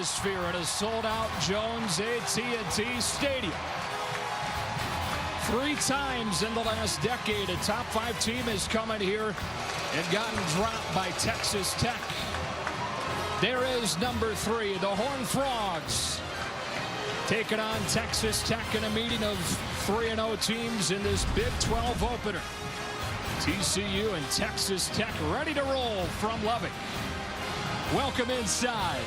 atmosphere at a sold-out Jones AT&T Stadium. 3 times in the last decade, a top 5 team has come in here and gotten dropped by Texas Tech. There is number 3, the Horned Frogs, taking on Texas Tech in a meeting of 3-0 teams in this Big 12 opener. TCU and Texas Tech ready to roll from Lubbock. Welcome inside.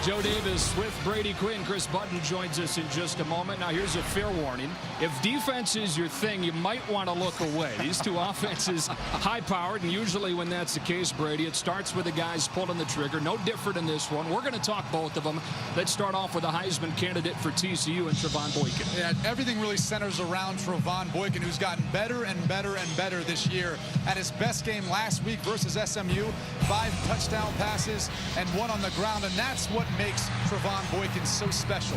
Joe Davis with Brady Quinn. Chris Button joins us in just a moment. Now here's a fair warning. If defense is your thing, you might want to look away. These two offenses high-powered, and usually when that's the case, Brady, it starts with the guys pulling the trigger. No different in this one. We're going to talk both of them. Let's start off with a Heisman candidate for TCU and Tevone Boykin. Yeah, everything really centers around Tevone Boykin, who's gotten better and better and better this year. At his best game last week versus SMU, 5 touchdown passes and 1 on the ground, and that's what makes Tevone Boykin so special.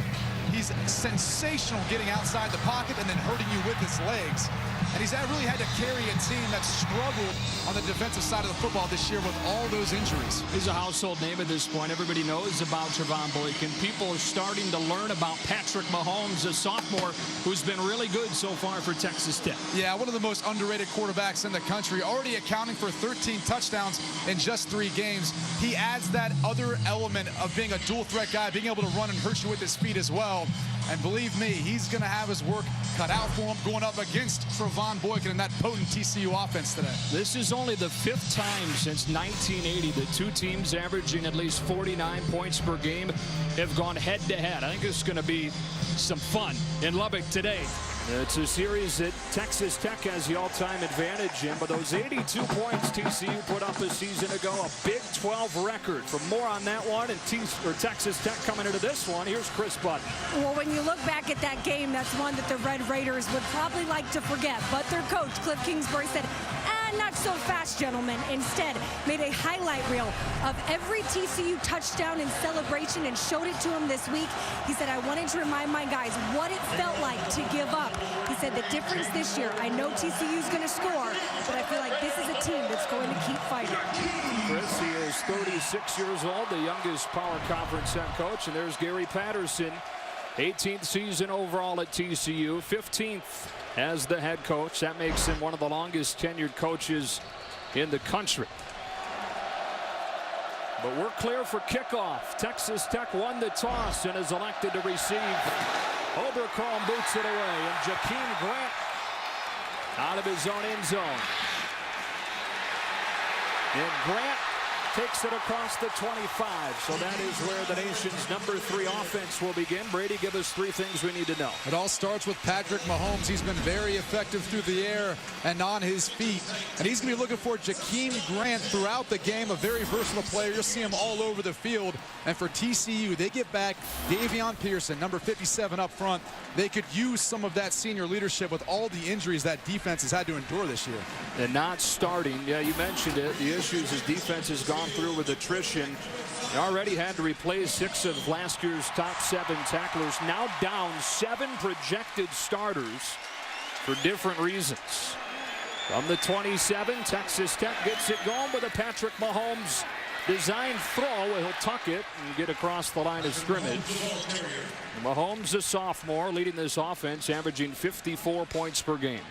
He's sensational getting outside the pocket and then hurting you with his legs. And he's really had to carry a team that struggled on the defensive side of the football this year with all those injuries. He's a household name at this point. Everybody knows about Tevone Boykin. People are starting to learn about Patrick Mahomes, a sophomore who's been really good so far for Texas Tech. Yeah, one of the most underrated quarterbacks in the country, already accounting for 13 touchdowns in just 3 games. He adds that other element of being a dual threat guy, being able to run and hurt you with his feet as well. And believe me, he's going to have his work cut out for him going up against Tevone Boykin in that potent TCU offense today. This is only the 5th time since 1980 that 2 teams averaging at least 49 points per game have gone head-to-head. I think this is going to be some fun in Lubbock today. It's a series that Texas Tech has the all-time advantage in, but those 82 points TCU put up a season ago, a Big 12 record. For more on that one and Texas Tech coming into this one, here's Chris Button. Well, when you look back at that game, that's one that the Red Raiders would probably like to forget. But their coach, Cliff Kingsbury, said, not so fast, gentlemen. Instead, made a highlight reel of every TCU touchdown and celebration and showed it to him this week. He said, I wanted to remind my guys what it felt like to give up. He said the difference this year, I know TCU's going to score, but I feel like this is a team that's going to keep fighting. Chris, he is 36 years old, the youngest Power Conference head coach, and there's Gary Patterson, 18th season overall at TCU, 15th as the head coach. That makes him one of the longest tenured coaches in the country. But we're clear for kickoff. Texas Tech won the toss and is elected to receive. Obercrombie boots it away, and Jakeem Grant out of his own end zone. And Grant takes it across the 25. So that is where the nation's number 3 offense will begin. Brady, give us 3 things we need to know. It all starts with Patrick Mahomes. He's been very effective through the air and on his feet. And he's going to be looking for Jakeem Grant throughout the game, a very versatile player. You'll see him all over the field. And for TCU, they get back Davion Pearson, number 57 up front. They could use some of that senior leadership with all the injuries that defense has had to endure this year. And not starting, yeah, you mentioned it, the issues his defense has gone through with attrition. They already had to replace 6 of last year's top 7 tacklers. Now down 7 projected starters for different reasons. From the 27, Texas Tech gets it going with a Patrick Mahomes design throw. He'll tuck it and get across the line of scrimmage. Mahomes, a sophomore, leading this offense, averaging 54 points per game.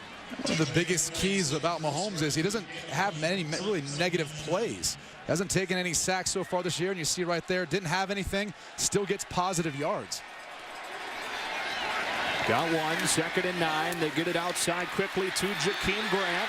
One of the biggest keys about Mahomes is he doesn't have many really negative plays. Hasn't taken any sacks so far this year, and you see right there, didn't have anything, still gets positive yards. Got 1, 2nd and 9. They get it outside quickly to Jakeem Grant,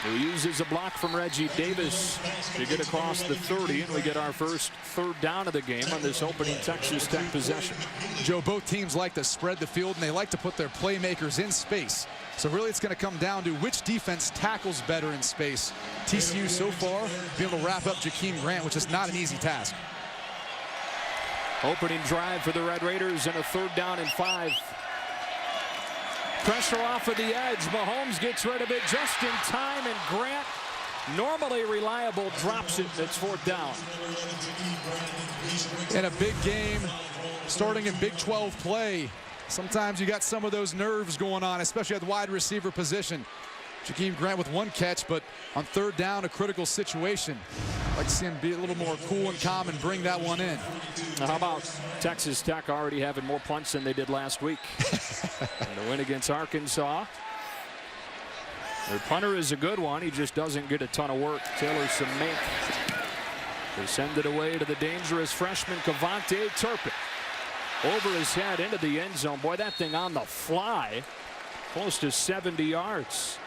who uses a block from Reggie Davis to get across the 30, and we get our first 3rd down of the game on this opening Texas Tech possession. Joe, both teams like to spread the field, and they like to put their playmakers in space. So really it's going to come down to which defense tackles better in space. TCU so far being able to wrap up Jakeem Grant, which is not an easy task. Opening drive for the Red Raiders and a 3rd down and 5. Pressure off of the edge. Mahomes gets rid of it just in time, and Grant, normally reliable, drops it. It's 4th down. In a big game, starting in Big 12 play, sometimes you got some of those nerves going on, especially at the wide receiver position. Jakeem Grant with 1 catch, but on 3rd down, a critical situation. Like to see him be a little more cool and calm and bring that one in. Now, how about Texas Tech already having more punts than they did last week? And the win against Arkansas. Their punter is a good one. He just doesn't get a ton of work. Taylor Semink. They send it away to the dangerous freshman Tevone Boykin. Over his head into the end zone. Boy, that thing on the fly. Close to 70 yards.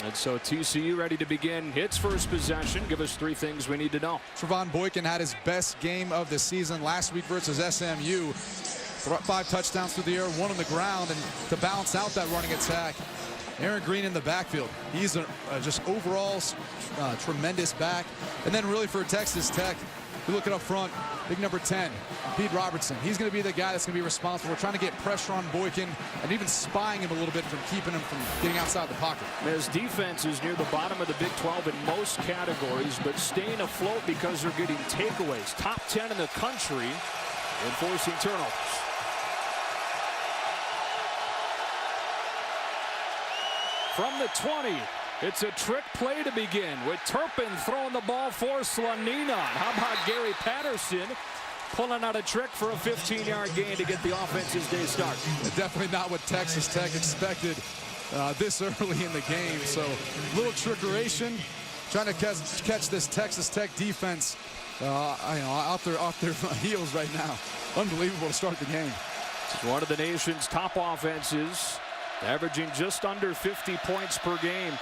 And so TCU ready to begin its first possession. Give us 3 things we need to know. Tevone Boykin had his best game of the season last week versus SMU. 5 touchdowns through the air, 1 on the ground, and to balance out that running attack, Aaron Green in the backfield. He's just overall tremendous back. And then really for Texas Tech, you look at up front, big number 10, Pete Robertson. He's going to be the guy that's going to be responsible for trying to get pressure on Boykin and even spying him a little bit from keeping him from getting outside the pocket. His defense is near the bottom of the Big 12 in most categories, but staying afloat because they're getting takeaways. Top 10 in the country in forcing turnovers. From the 20, it's a trick play to begin with Turpin throwing the ball for Slanina. How about Gary Patterson pulling out a trick for a 15-yard gain to get the offense's day start? Definitely not what Texas Tech expected this early in the game. So a little trickeration, trying to catch this Texas Tech defense off their heels right now. Unbelievable to start the game. It's one of the nation's top offenses, averaging just under 50 points per game.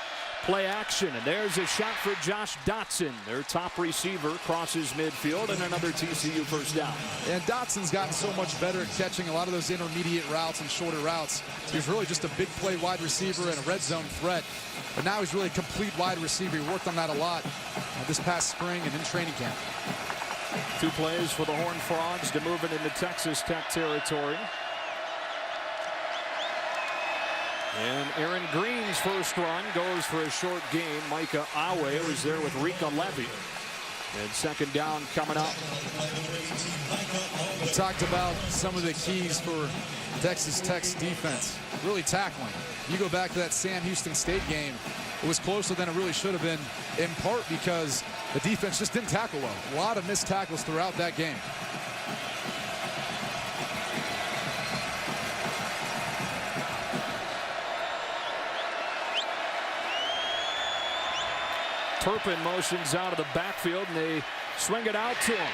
Play action, and there's a shot for Josh Dotson. Their top receiver crosses midfield, and another TCU first down. And Dotson's gotten so much better at catching a lot of those intermediate routes and shorter routes. He's really just a big play wide receiver and a red zone threat. But now he's really a complete wide receiver. He worked on that a lot this past spring and in training camp. 2 plays for the Horned Frogs to move it into Texas Tech territory. And Aaron Green's first run goes for a short gain. Micah Awe was there with Rika Levy. And second down coming up. We talked about some of the keys for Texas Tech's defense. Really tackling. You go back to that Sam Houston State game, it was closer than it really should have been, in part because the defense just didn't tackle well. A lot of missed tackles throughout that game. Turpin motions out of the backfield, and they swing it out to him.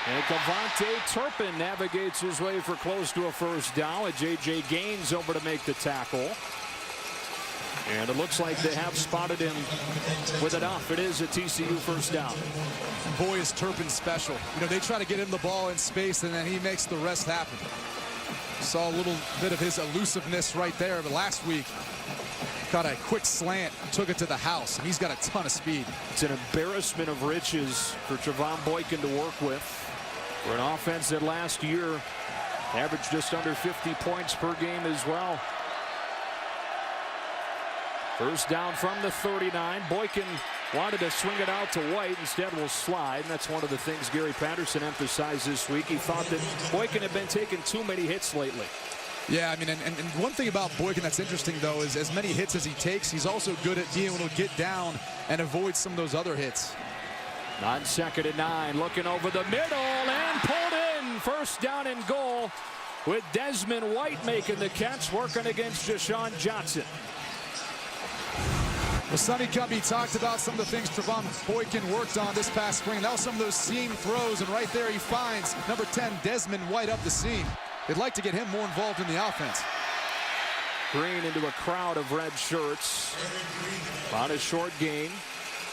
And Tevone Turpin navigates his way for close to a first down. And J.J. Gaines over to make the tackle. And it looks like they have spotted him with enough. It is a TCU first down. Boy, is Turpin special. You know, they try to get him the ball in space, and then he makes the rest happen. Saw a little bit of his elusiveness right there, but last week, got a quick slant, took it to the house, and he's got a ton of speed. It's an embarrassment of riches for Tevone Boykin to work with. For an offense that last year averaged just under 50 points per game as well. First down from the 39. Boykin wanted to swing it out to White, instead will slide, and that's one of the things Gary Patterson emphasized this week. He thought that Boykin had been taking too many hits lately. Yeah, I mean, and one thing about Boykin that's interesting, though, is as many hits as he takes, he's also good at being able to get down and avoid some of those other hits. On 2nd and 9, looking over the middle and pulled in. First down and goal with Desmond White making the catch, working against Deshaun Johnson. Well, Sonny Cumby talked about some of the things Tevone Boykin worked on this past spring. That was some of those seam throws, and right there he finds number 10, Desmond White, up the seam. They'd like to get him more involved in the offense. Green into a crowd of red shirts. On a short gain.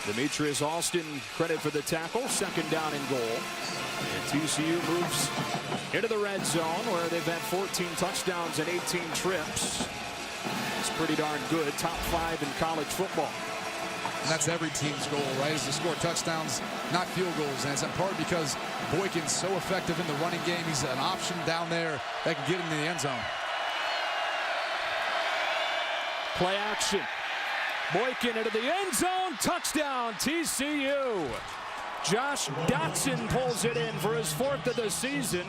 Demetrius Alston credit for the tackle. 2nd down and goal. And TCU moves into the red zone where they've had 14 touchdowns and 18 trips. It's pretty darn good. Top 5 in college football. And that's every team's goal, right, is to score touchdowns, not field goals. And it's in part because Boykin's so effective in the running game. He's an option down there that can get into the end zone. Play action. Boykin into the end zone. Touchdown, TCU. Josh Dotson pulls it in for his 4th of the season.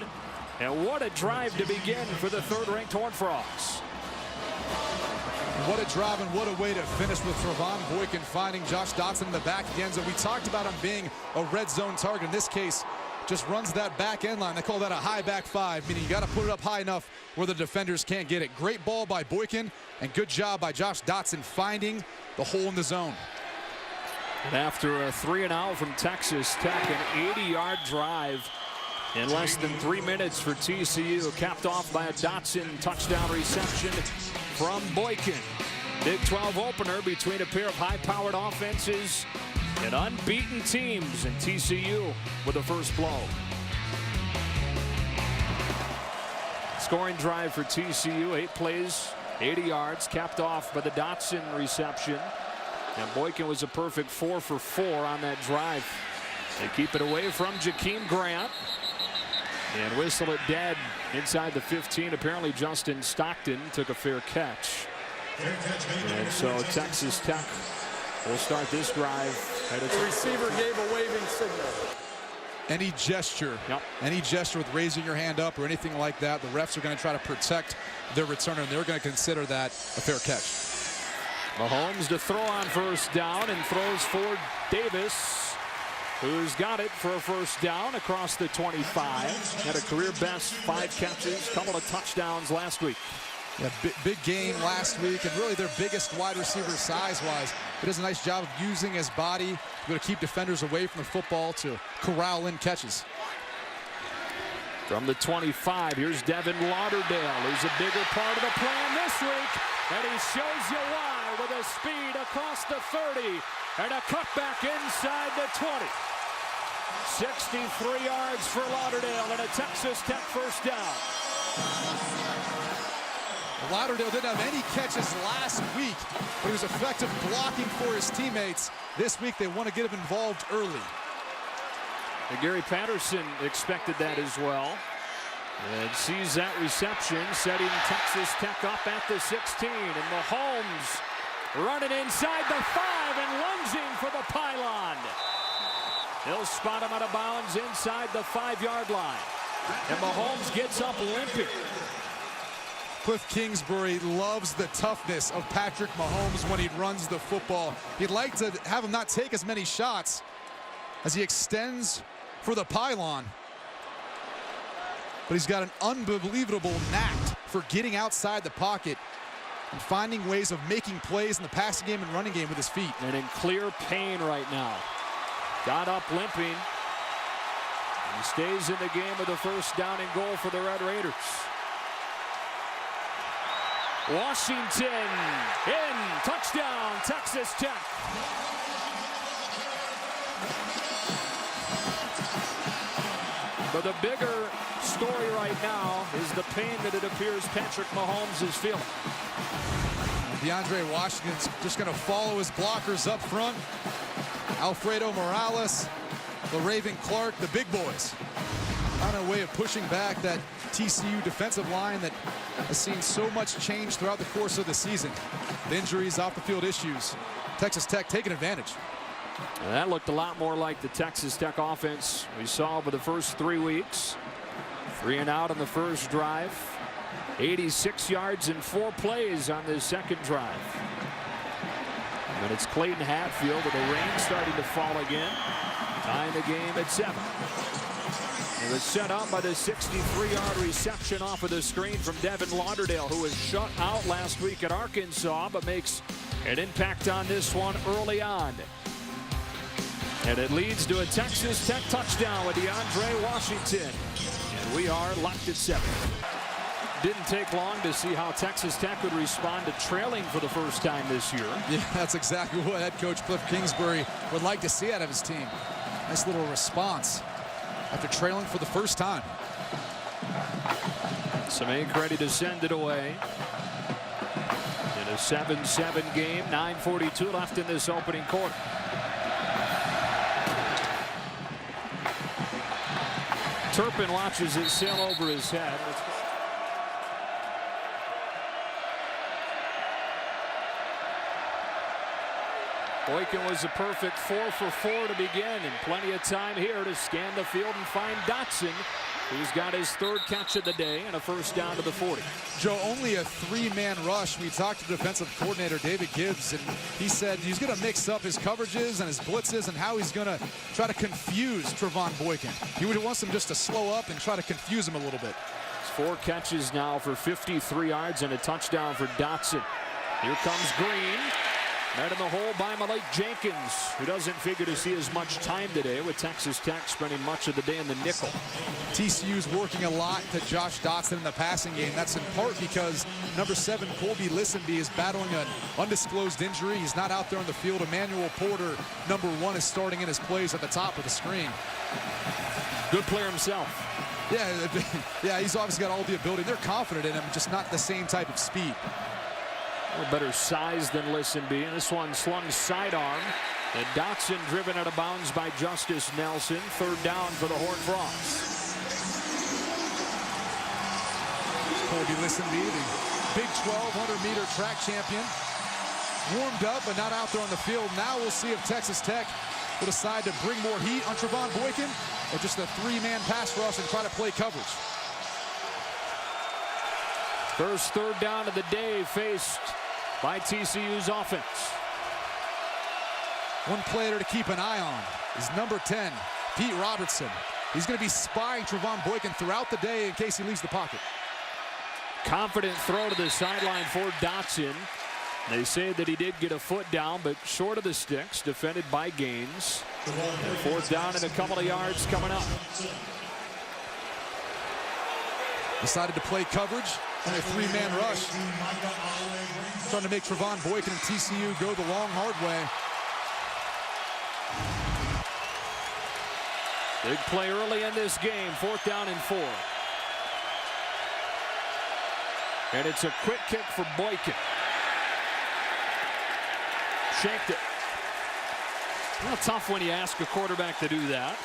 And what a drive to begin for the 3rd-ranked Horned Frogs. What a drive and what a way to finish with Tevone Boykin finding Josh Dotson in the back of the end zone. We talked about him being a red zone target. In this case, just runs that back end line. They call that a high back five, meaning you got to put it up high enough where the defenders can't get it. Great ball by Boykin, and good job by Josh Dotson finding the hole in the zone. And after a 3-and-out from Texas Tech, an 80-yard drive in less than 3 minutes for TCU, capped off by a Dotson touchdown reception from Boykin. Big 12 opener between a pair of high-powered offenses and unbeaten teams, and TCU with the first blow. Scoring drive for TCU, 8 plays, 80 yards, capped off by the Dotson reception. And Boykin was a perfect 4 for 4 on that drive. They keep it away from Jakeem Grant and whistle it dead inside the 15. Apparently Justin Stockton took a fair catch. And so Texas Tech will start this drive. The receiver gave a waving signal. Any gesture with raising your hand up or anything like that, the refs are going to try to protect their returner, and they're going to consider that a fair catch. Mahomes to throw on first down and throws for Davis, who's got it for a first down across the 25. Had a career best 5 catches, couple of touchdowns last week. Yeah, big game last week, and really their biggest wide receiver size-wise. He does a nice job of using his body to keep defenders away from the football to corral in catches. From the 25, here's Devin Lauderdale, who's a bigger part of the plan this week, and he shows you why with a speed across the 30 and a cutback inside the 20. 63 yards for Lauderdale and a Texas Tech first down. Lauderdale didn't have any catches last week, but he was effective blocking for his teammates. This week they want to get him involved early. And Gary Patterson expected that as well, and sees that reception, setting Texas Tech up at the 16. And Mahomes running inside the 5 and lunging for the pylon. He'll spot him out of bounds inside the 5-yard line. And Mahomes gets up limping. Cliff Kingsbury loves the toughness of Patrick Mahomes when he runs the football. He'd like to have him not take as many shots as he extends for the pylon. But he's got an unbelievable knack for getting outside the pocket and finding ways of making plays in the passing game and running game with his feet. And in clear pain right now. Got up limping. He stays in the game with a first down and goal for the Red Raiders. Washington in, touchdown, Texas Tech. But the bigger story right now is the pain that it appears Patrick Mahomes is feeling. DeAndre Washington's just going to follow his blockers up front. Alfredo Morales, LaRaven Clark, the big boys. On a way of pushing back that TCU defensive line that has seen so much change throughout the course of the season. The injuries, off the field issues. Texas Tech taking advantage. And that looked a lot more like the Texas Tech offense we saw over the first 3 weeks. 3 and out on the first drive. 86 yards in 4 plays on this second drive. And it's Clayton Hatfield with the rain starting to fall again. Tying the game at 7. It was set up by the 63-yard reception off of the screen from Devin Lauderdale, who was shut out last week at Arkansas, but makes an impact on this one early on. And it leads to a Texas Tech touchdown with DeAndre Washington. And we are locked at 7. Didn't take long to see how Texas Tech would respond to trailing for the first time this year. Yeah, that's exactly what head coach Cliff Kingsbury would like to see out of his team. Nice little response after trailing for the first time. Samake ready to send it away. In a 7-7 game, 9:42 left in this opening quarter. Turpin watches it sail over his head. Boykin was a perfect 4 for 4 to begin, and plenty of time here to scan the field and find Dotson He's got his 3rd catch of the day and a first down to the 40. Joe, only a 3-man rush. We talked to defensive coordinator David Gibbs, and he said he's going to mix up his coverages and his blitzes and how he's going to try to confuse Tevone Boykin. He wants him just to slow up and try to confuse him a little bit. It's 4 catches now for 53 yards and a touchdown for Dotson. Here comes Green. Met in the hole by Malik Jenkins, who doesn't figure to see as much time today, with Texas Tech spending much of the day in the nickel. TCU's working a lot to Josh Dotson in the passing game. That's in part because number 7, Colby Listenby, is battling an undisclosed injury. He's not out there on the field. Emmanuel Porter, number 1, is starting in his plays at the top of the screen. Good player himself. Yeah, he's obviously got all the ability. They're confident in him, just not the same type of speed. A little better size than Listenby, and this one slung sidearm. And Dotson driven out of bounds by Justice Nelson. 3rd down for the Horned Frogs. Colby Listenby, the Big 12 100-meter track champion, warmed up but not out there on the field. Now we'll see if Texas Tech will decide to bring more heat on Tevone Boykin or just a 3-man pass rush and try to play coverage. First 3rd down of the day faced by TCU's offense. One player to keep an eye on is number 10, Pete Robertson. He's going to be spying Tevone Boykin throughout the day in case he leaves the pocket. Confident throw to the sideline for Dotson. They say that he did get a foot down, but short of the sticks, defended by Gaines. 4th down and a couple of yards coming up. Decided to play coverage in a 3-man rush. Trying to make Tevone Boykin and TCU go the long, hard way. Big play early in this game. 4th down and 4. And it's a quick kick for Boykin. Shanked it. Well, tough when you ask a quarterback to do that.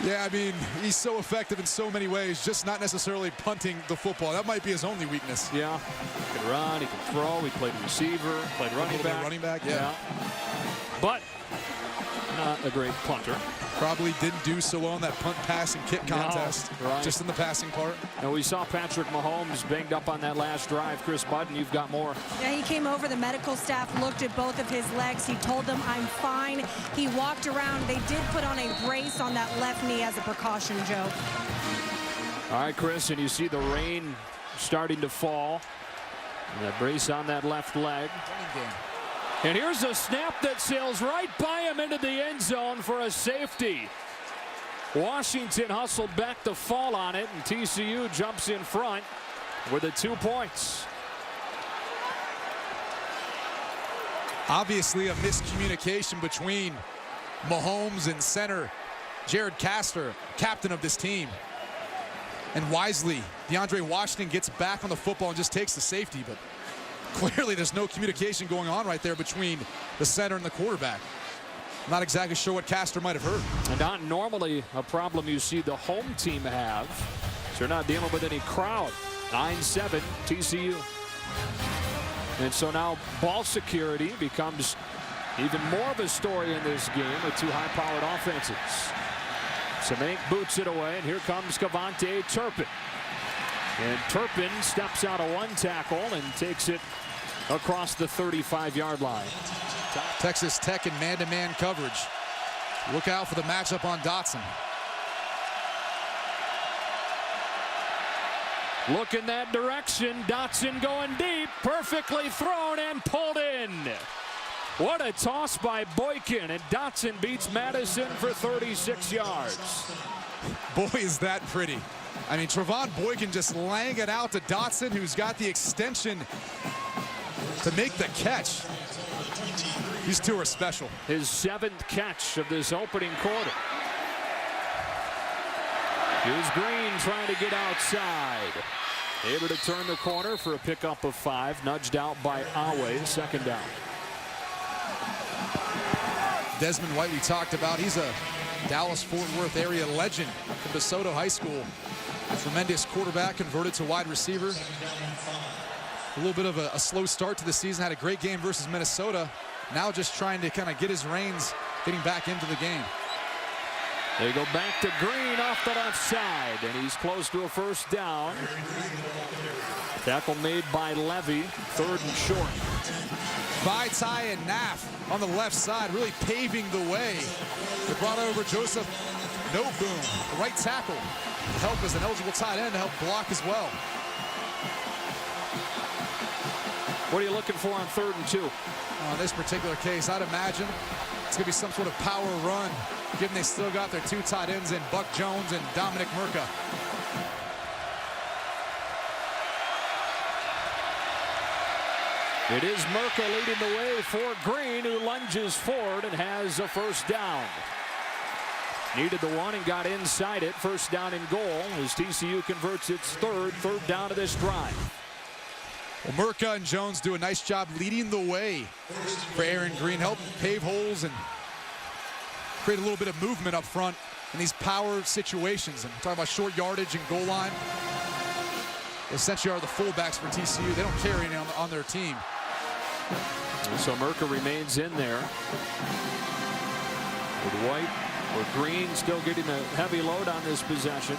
Yeah, I mean, he's so effective in so many ways, just not necessarily punting the football. That might be his only weakness. Yeah, he can run, he can throw, he played receiver, played running back. Yeah. But not a great punter. Probably didn't do so well in that punt, pass, and kick contest. No, right. Just in the passing part. And we saw Patrick Mahomes banged up on that last drive. Chris Budden, you've got more. Yeah, he came over. The medical staff looked at both of his legs. He told them, I'm fine. He walked around. They did put on a brace on that left knee as a precaution, Joe. All right, Chris, and you see the rain starting to fall. And that brace on that left leg. And here's a snap that sails right by him into the end zone for a safety. Washington hustled back to fall on it, and TCU jumps in front with the 2 points. Obviously a miscommunication between Mahomes and center Jared Castor, captain of this team. And wisely, DeAndre Washington gets back on the football and just takes the safety, but clearly there's no communication going on right there between the center and the quarterback. Not exactly sure what Castor might have heard. And not normally a problem you see the home team have. So they're not dealing with any crowd. 9-7 TCU. And so now ball security becomes even more of a story in this game with 2 high-powered offenses. Semenk boots it away, and here comes Cavante Turpin. And Turpin steps out of 1 tackle and takes it across the 35-yard line. Texas Tech in man-to-man coverage. Look out for the matchup on Dotson. Look in that direction. Dotson going deep. Perfectly thrown and pulled in. What a toss by Boykin, and Dotson beats Madison for 36 yards. Boy, is that pretty. I mean, Tevone Boykin just laying it out to Dotson, who's got the extension to make the catch. These 2 are special. His 7th catch of this opening quarter. Here's Green trying to get outside. Able to turn the corner for a pickup of 5. Nudged out by Awe. 2nd down. Desmond White we talked about. He's a Dallas-Fort Worth area legend from DeSoto High School. A tremendous quarterback, converted to wide receiver. A little bit of a slow start to the season. Had a great game versus Minnesota. Now just trying to kind of get his reins, getting back into the game. They go back to Green off the left side, and he's close to a first down. Tackle made by Levy, 3rd and short. Vaitai and Naff on the left side, really paving the way. They brought over Joseph Noboom, the right tackle, to help as an eligible tight end to help block as well. What are you looking for on 3rd and 2? In this particular case, I'd imagine it's going to be some sort of power run, given they still got their 2 tight ends in Buck Jones and Dominic Murka. It is Murka leading the way for Green, who lunges forward and has a first down. Needed the 1 and got inside it. First down and goal as TCU converts its third down of this drive. Well, Murka and Jones do a nice job leading the way for Aaron Green, help pave holes and create a little bit of movement up front in these power situations. And talking about short yardage and goal line, they essentially are the fullbacks for TCU. They don't carry any on their team. So Murka remains in there with White or Green still getting a heavy load on this possession.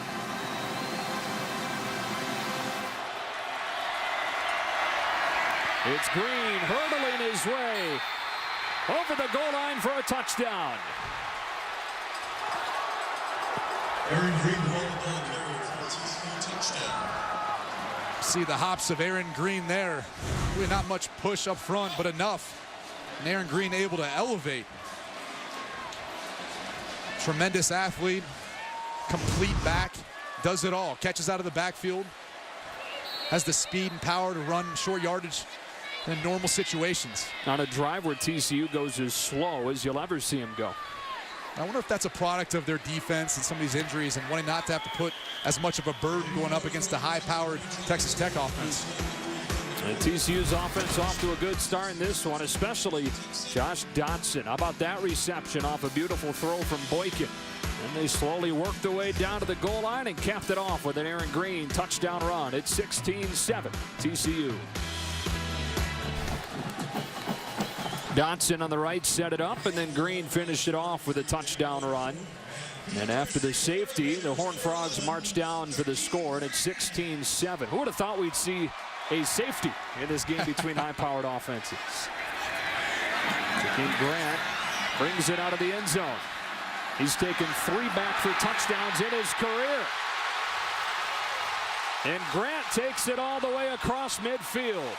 It's Green hurdling his way over the goal line for a touchdown. Aaron Green for a touchdown. See the hops of Aaron Green there. Really not much push up front, but enough. And Aaron Green able to elevate. Tremendous athlete, complete back, does it all. Catches out of the backfield, has the speed and power to run short yardage in normal situations. On a drive where TCU goes as slow as you'll ever see him go. I wonder if that's a product of their defense and some of these injuries and wanting not to have to put as much of a burden going up against a high-powered Texas Tech offense. And TCU's offense off to a good start in this one, especially Josh Dotson. How about that reception off a beautiful throw from Boykin? And they slowly worked their way down to the goal line and capped it off with an Aaron Green touchdown run. It's 16-7 TCU. Dotson on the right set it up, and then Green finished it off with a touchdown run. And after the safety, the Horned Frogs march down for the score, and it's 16-7. Who would have thought we'd see a safety in this game between high-powered offenses? Jakeem Grant brings it out of the end zone. He's taken 3 back for touchdowns in his career. And Grant takes it all the way across midfield.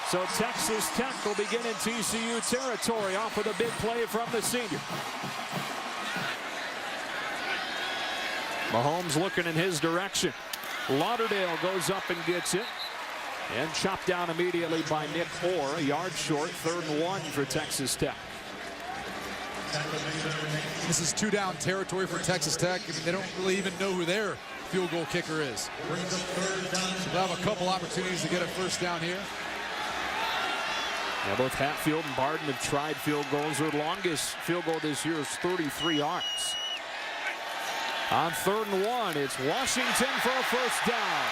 So Texas Tech will begin in TCU territory off with a big play from the senior. Mahomes looking in his direction. Lauderdale goes up and gets it. And chopped down immediately by Nick Orr. A yard short, 3rd and 1 for Texas Tech. This is 2-down territory for Texas Tech. I mean, they don't really even know who their field goal kicker is. So they'll have a couple opportunities to get a first down here. Yeah, both Hatfield and Barden have tried field goals. Their longest field goal this year is 33 yards. On 3rd and 1, it's Washington for a first down.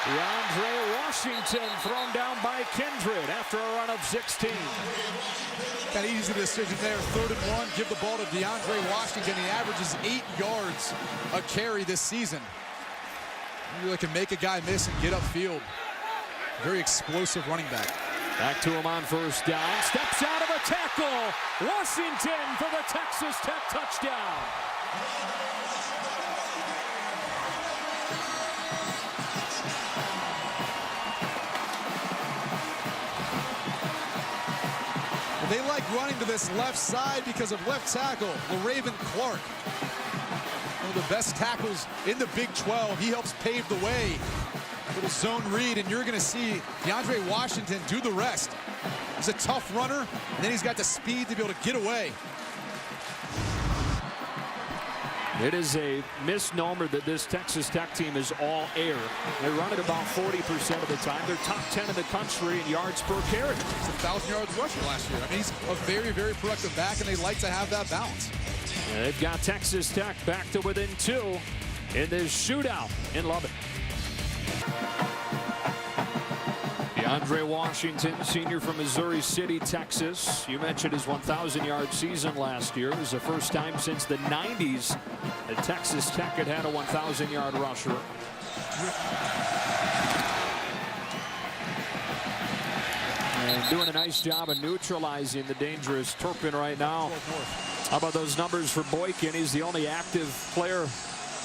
DeAndre Washington thrown down by Kindred after a run of 16. Kind of easy decision there. 3rd and 1, give the ball to DeAndre Washington. He averages 8 yards a carry this season. He really can make a guy miss and get upfield. Very explosive running back. Back to him on first down. Steps out of a tackle. Washington for the Texas Tech touchdown. They like running to this left side because of left tackle, LaRaven Clark. One of the best tackles in the Big 12. He helps pave the way. Little zone read, and you're going to see DeAndre Washington do the rest. He's a tough runner, and then he's got the speed to be able to get away. It is a misnomer that this Texas Tech team is all air. They run it about 40% of the time. They're top 10 in the country in yards per carry. He's a 1,000 yards rusher last year. I mean, he's a very, very productive back, and they like to have that balance. And they've got Texas Tech back to within 2 in this shootout in Lubbock. Andre Washington, senior from Missouri City, Texas. You mentioned his 1,000-yard season last year. It was the first time since the 90s that Texas Tech had a 1,000-yard rusher. And doing a nice job of neutralizing the dangerous Turpin right now. How about those numbers for Boykin? He's the only active player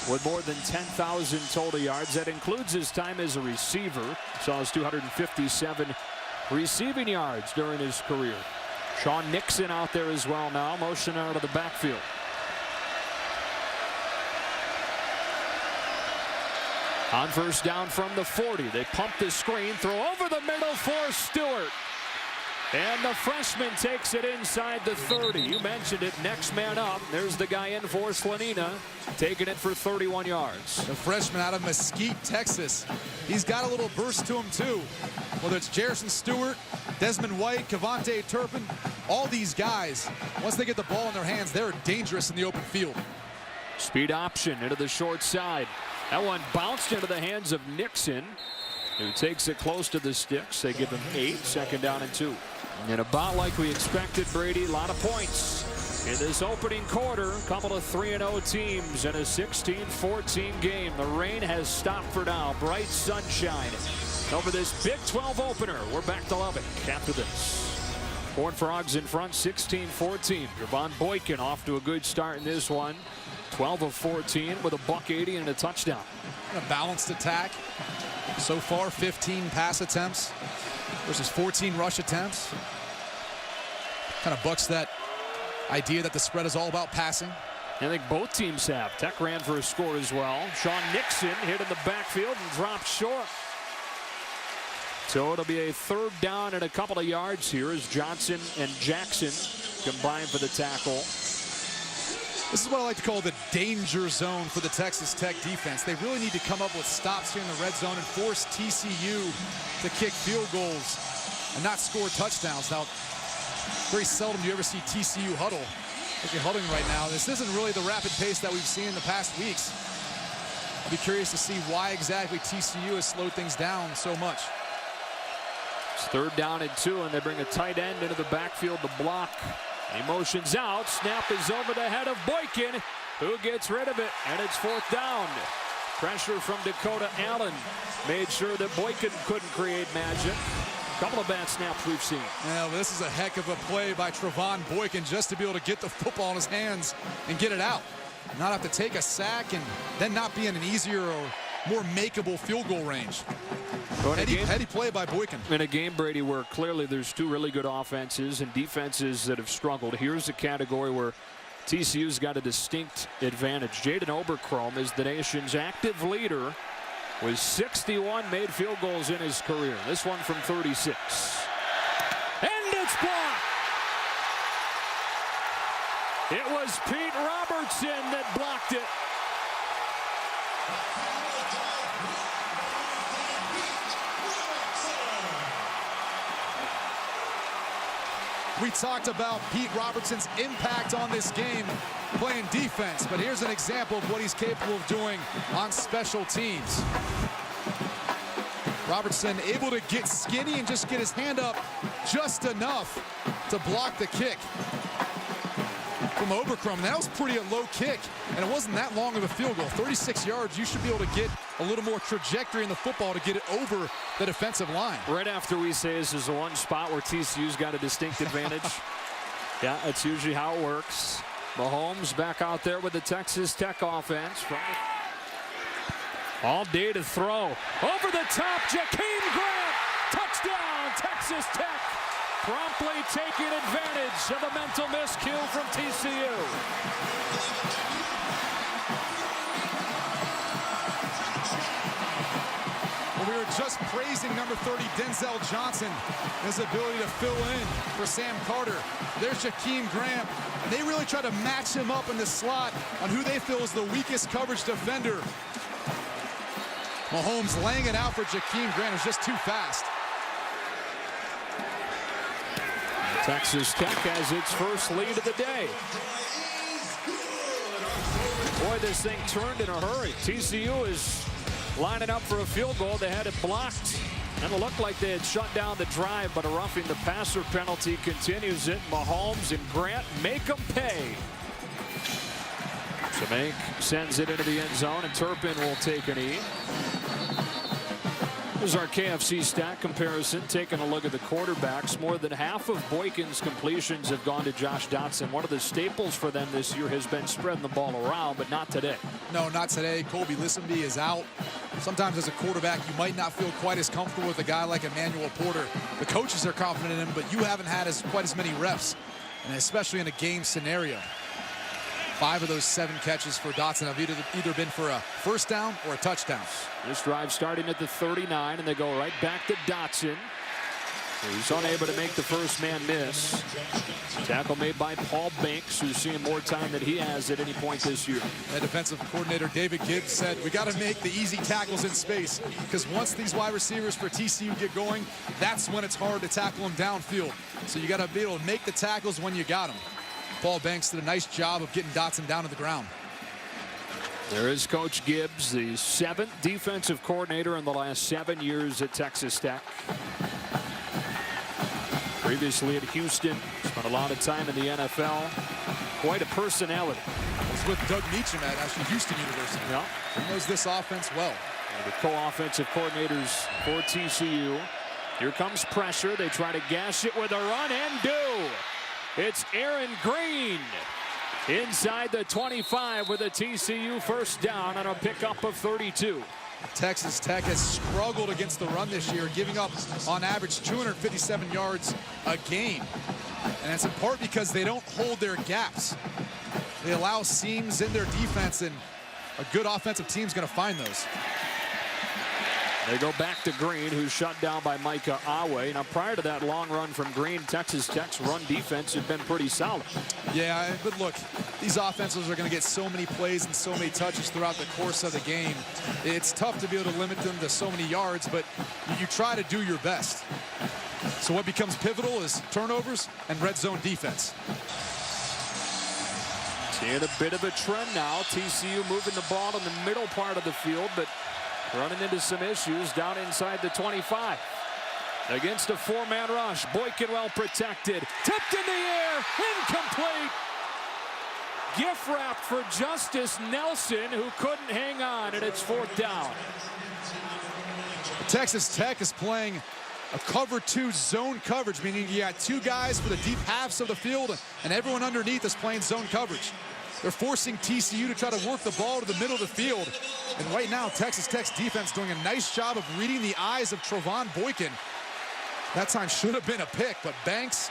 with more than 10,000 total yards. That includes his time as a receiver. Saw his 257 receiving yards during his career. Sean Nixon out there as well now, motion out of the backfield. On first down from the 40, they pump the screen, throw over the middle for Stewart. And the freshman takes it inside the 30. You mentioned it, next man up. There's the guy in for Slanina, taking it for 31 yards. The freshman out of Mesquite, Texas. He's got a little burst to him, too. Whether it's Jerison Stewart, Desmond White, Kevontae Turpin, all these guys, once they get the ball in their hands, they're dangerous in the open field. Speed option into the short side. That one bounced into the hands of Nixon, who takes it close to the sticks. They give him 8, second down and 2. And about like we expected, Brady, a lot of points in this opening quarter. A couple of 3-0 teams in a 16-14 game. The rain has stopped for now. Bright sunshine over this Big 12 opener. We're back to Lubbock after this. Horned Frogs in front, 16-14. Tevone Boykin off to a good start in this one. 12 of 14 with a $180 and a touchdown. A balanced attack. So far, 15 pass attempts versus 14 rush attempts. Kind of bucks that idea that the spread is all about passing. I think both teams have. Tech ran for a score as well. Sean Nixon hit in the backfield and dropped short. So it'll be a third down and a couple of yards here as Johnson and Jackson combine for the tackle. This is what I like to call the danger zone for the Texas Tech defense. They really need to come up with stops here in the red zone and force TCU to kick field goals and not score touchdowns. Now, very seldom do you ever see TCU huddle. If you're huddling right now, this isn't really the rapid pace that we've seen in the past weeks. I'll be curious to see why exactly TCU has slowed things down so much. It's third down and 2, and they bring a tight end into the backfield to block. He motions out. Snap is over the head of Boykin, who gets rid of it, and it's fourth down. Pressure from Dakota Allen made sure that Boykin couldn't create magic. A couple of bad snaps we've seen. Yeah, well, this is a heck of a play by Tevone Boykin just to be able to get the football in his hands and get it out. Not have to take a sack and then not be in an easier or more makeable field goal range. Heady play by Boykin. In a game, Brady, where clearly there's two really good offenses and defenses that have struggled. Here's a category where TCU's got a distinct advantage. Jaden Obercrom is the nation's active leader with 61 made field goals in his career. This one from 36. And it's blocked. It was Pete Robertson that blocked it. We talked about Pete Robertson's impact on this game playing defense, but here's an example of what he's capable of doing on special teams. Robertson able to get skinny and just get his hand up just enough to block the kick from Obercrom. That was pretty a low kick, and it wasn't that long of a field goal. 36 yards, you should be able to get a little more trajectory in the football to get it over the defensive line. Right after we say this is the one spot where TCU's got a distinct advantage. Yeah, that's usually how it works. Mahomes back out there with the Texas Tech offense. All day to throw. Over the top, Jakeem Grant. Touchdown, Texas Tech. Promptly taking advantage of a mental miscue from TCU. Well, we were just praising number 30, Denzel Johnson, his ability to fill in for Sam Carter. There's Jakeem Grant, and they really try to match him up in the slot on who they feel is the weakest coverage defender. Mahomes laying it out for Jakeem Grant. It was just too fast. Texas Tech has its first lead of the day. Boy, this thing turned in a hurry. TCU is lining up for a field goal. They had it blocked And it looked like they had shut down the drive, but a roughing the passer penalty continues it. Mahomes and Grant make them pay. Semek sends it into the end zone, and Turpin will take a knee. Here's our KFC stat comparison, taking a look at the quarterbacks. More than half of Boykin's completions have gone to Josh Dotson. One of the staples for them this year has been spreading the ball around, but not today. No, not today. Colby Listenby is out. Sometimes as a quarterback, you might not feel quite as comfortable with a guy like Emmanuel Porter. The coaches are confident in him, but you haven't had quite as many reps, and especially in a game scenario. 5 of those 7 catches for Dotson have either been for a first down or a touchdown. This drive starting at the 39, and they go right back to Dotson. He's unable to make the first man miss. Tackle made by Paul Banks, who's seeing more time than he has at any point this year. And defensive coordinator David Gibbs said, we got to make the easy tackles in space, because once these wide receivers for TCU get going, that's when it's hard to tackle them downfield. So you got to be able to make the tackles when you got them. Paul Banks did a nice job of getting Dotson down to the ground. There is Coach Gibbs, the 7th defensive coordinator in the last 7 years at Texas Tech. Previously at Houston, spent a lot of time in the NFL. Quite a personality. He's with Doug Meacham at actually Houston University. Yeah. He knows this offense well. The co-offensive coordinators for TCU. Here comes pressure. They try to gash it with a run and do. It's Aaron Green inside the 25 with a TCU first down on a pickup of 32. Texas Tech has struggled against the run this year, giving up on average 257 yards a game. And it's in part because they don't hold their gaps. They allow seams in their defense, and a good offensive team is going to find those. They go back to Green, who's shut down by Micah Awe. Now, prior to that long run from Green, Texas Tech's run defense had been pretty solid. Yeah, but look, these offenses are going to get so many plays and so many touches throughout the course of the game. It's tough to be able to limit them to so many yards, but you try to do your best. So what becomes pivotal is turnovers and red zone defense. Seeing a bit of a trend now. TCU moving the ball in the middle part of the field, but running into some issues down inside the 25. Against a 4-man rush. Boykin well protected. Tipped in the air. Incomplete. Gift wrap for Justice Nelson, who couldn't hang on, and it's 4th down. Texas Tech is playing a cover 2 zone coverage, meaning you got 2 guys for the deep halves of the field, and everyone underneath is playing zone coverage. They're forcing TCU to try to work the ball to the middle of the field. And right now, Texas Tech's defense doing a nice job of reading the eyes of Tevone Boykin. That time should have been a pick, but Banks,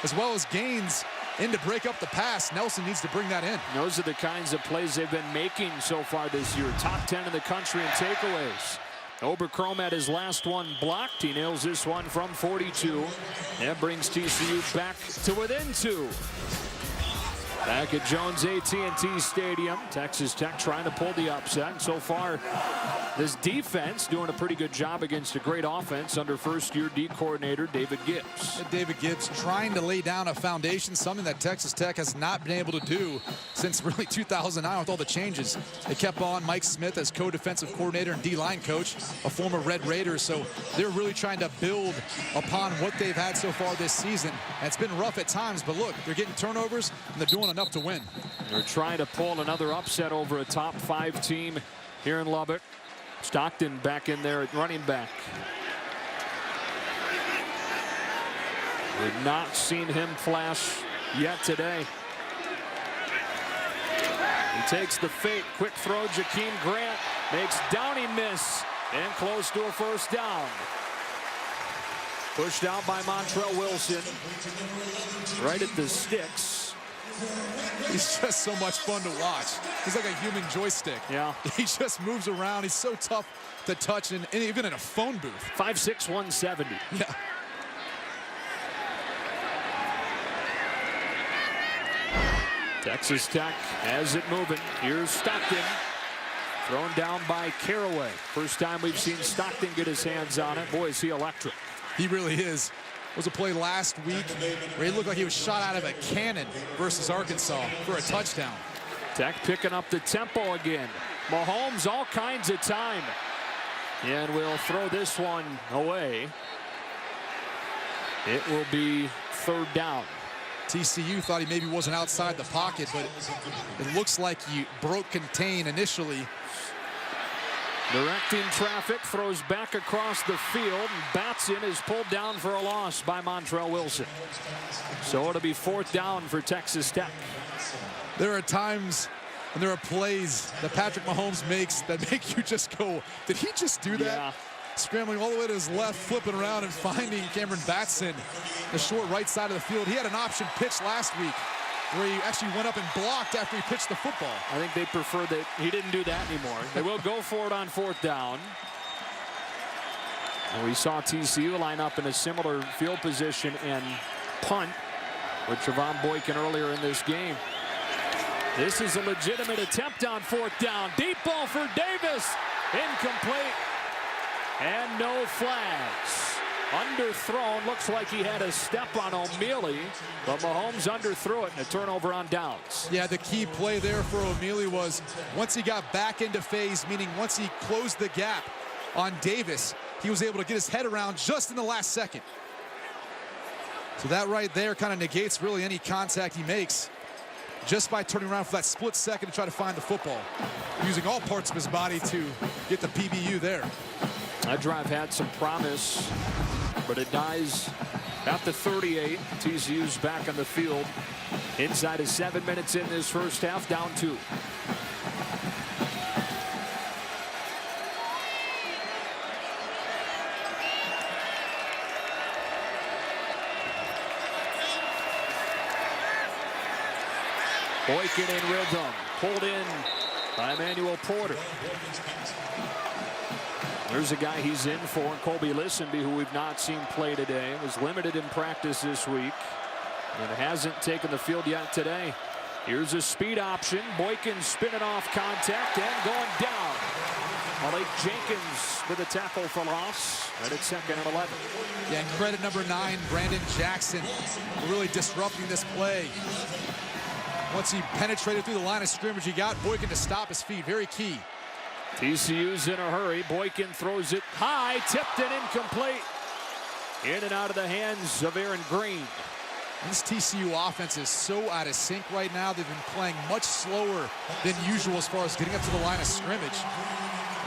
as well as Gaines, in to break up the pass. Nelson needs to bring that in. Those are the kinds of plays they've been making so far this year. Top 10 in the country in takeaways. Oberchrome had his last one blocked. He nails this one from 42. That brings TCU back to within 2. Back at Jones AT&T Stadium, Texas Tech trying to pull the upset. And so far, this defense doing a pretty good job against a great offense under first-year D coordinator David Gibbs. David Gibbs trying to lay down a foundation, something that Texas Tech has not been able to do since really 2009 with all the changes. They kept on Mike Smith as co-defensive coordinator and D-line coach, a former Red Raider. So they're really trying to build upon what they've had so far this season. And it's been rough at times, but look, they're getting turnovers and they're doing enough to win. They're trying to pull another upset over a top 5 team here in Lubbock. Stockton back in there at running back. We've not seen him flash yet today. He takes the fake. Quick throw. Jakeem Grant makes Downey miss. And close to a first down. Pushed out by Montrell Wilson. Right at the sticks. He's just so much fun to watch. He's like a human joystick. Yeah. He just moves around. He's so tough to touch, and even in a phone booth. 5'6", 170. Yeah. Texas Tech has it moving. Here's Stockton. Thrown down by Caraway. First time we've seen Stockton get his hands on it. Boy, is he electric. He really is. Was a play last week where he looked like he was shot out of a cannon versus Arkansas for a touchdown. Tech picking up the tempo again. Mahomes all kinds of time. And we'll throw this one away. It will be 3rd down. TCU thought he maybe wasn't outside the pocket, but it looks like he broke contain initially. Directing traffic, throws back across the field, and Batson is pulled down for a loss by Montrell Wilson. So it'll be 4th down for Texas Tech. There are times and there are plays that Patrick Mahomes makes that make you just go, did he just do that? Yeah. Scrambling all the way to his left, flipping around and finding Cameron Batson, the short right side of the field. He had an option pitch last week where he actually went up and blocked after he pitched the football. I think they prefer that he didn't do that anymore. They will go for it on 4th down. And we saw TCU line up in a similar field position and punt with Tevone Boykin earlier in this game. This is a legitimate attempt on 4th down. Deep ball for Davis. Incomplete. And no flags. Underthrown. Looks like he had a step on O'Mealy, but Mahomes underthrew it and a turnover on downs. Yeah, the key play there for O'Mealy was once he got back into phase, meaning once he closed the gap on Davis, he was able to get his head around just in the last second. So that right there kind of negates really any contact he makes just by turning around for that split second to try to find the football, using all parts of his body to get the PBU there. That drive had some promise, but it dies at the 38. TCU's back on the field inside of 7 minutes in this first half, down 2. Boykin in rhythm, pulled in by Emmanuel Porter. There's a guy he's in for, Colby Listenby, who we've not seen play today. Was limited in practice this week and hasn't taken the field yet today. Here's a speed option. Boykin spinning off contact and going down. Malik Jenkins with a tackle for loss. Right at 2nd and 11. Yeah, and credit number 9, Brandon Jackson, really disrupting this play. Once he penetrated through the line of scrimmage, he got Boykin to stop his feet. Very key. TCU's in a hurry. Boykin throws it high, tipped and incomplete. In and out of the hands of Aaron Green. This TCU offense is so out of sync right now. They've been playing much slower than usual as far as getting up to the line of scrimmage.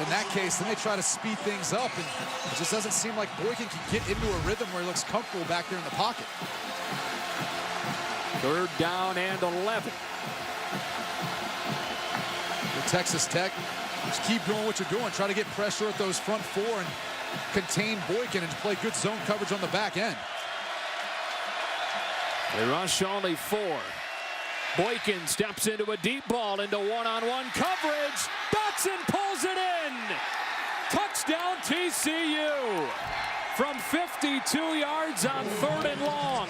In that case, then they try to speed things up, and it just doesn't seem like Boykin can get into a rhythm where he looks comfortable back there in the pocket. 3rd down and 11. For Texas Tech, just keep doing what you're doing. Try to get pressure at those front 4 and contain Boykin and play good zone coverage on the back end. They rush only 4. Boykin steps into a deep ball into one-on-one coverage. Batson pulls it in. Touchdown TCU from 52 yards on 3rd and long.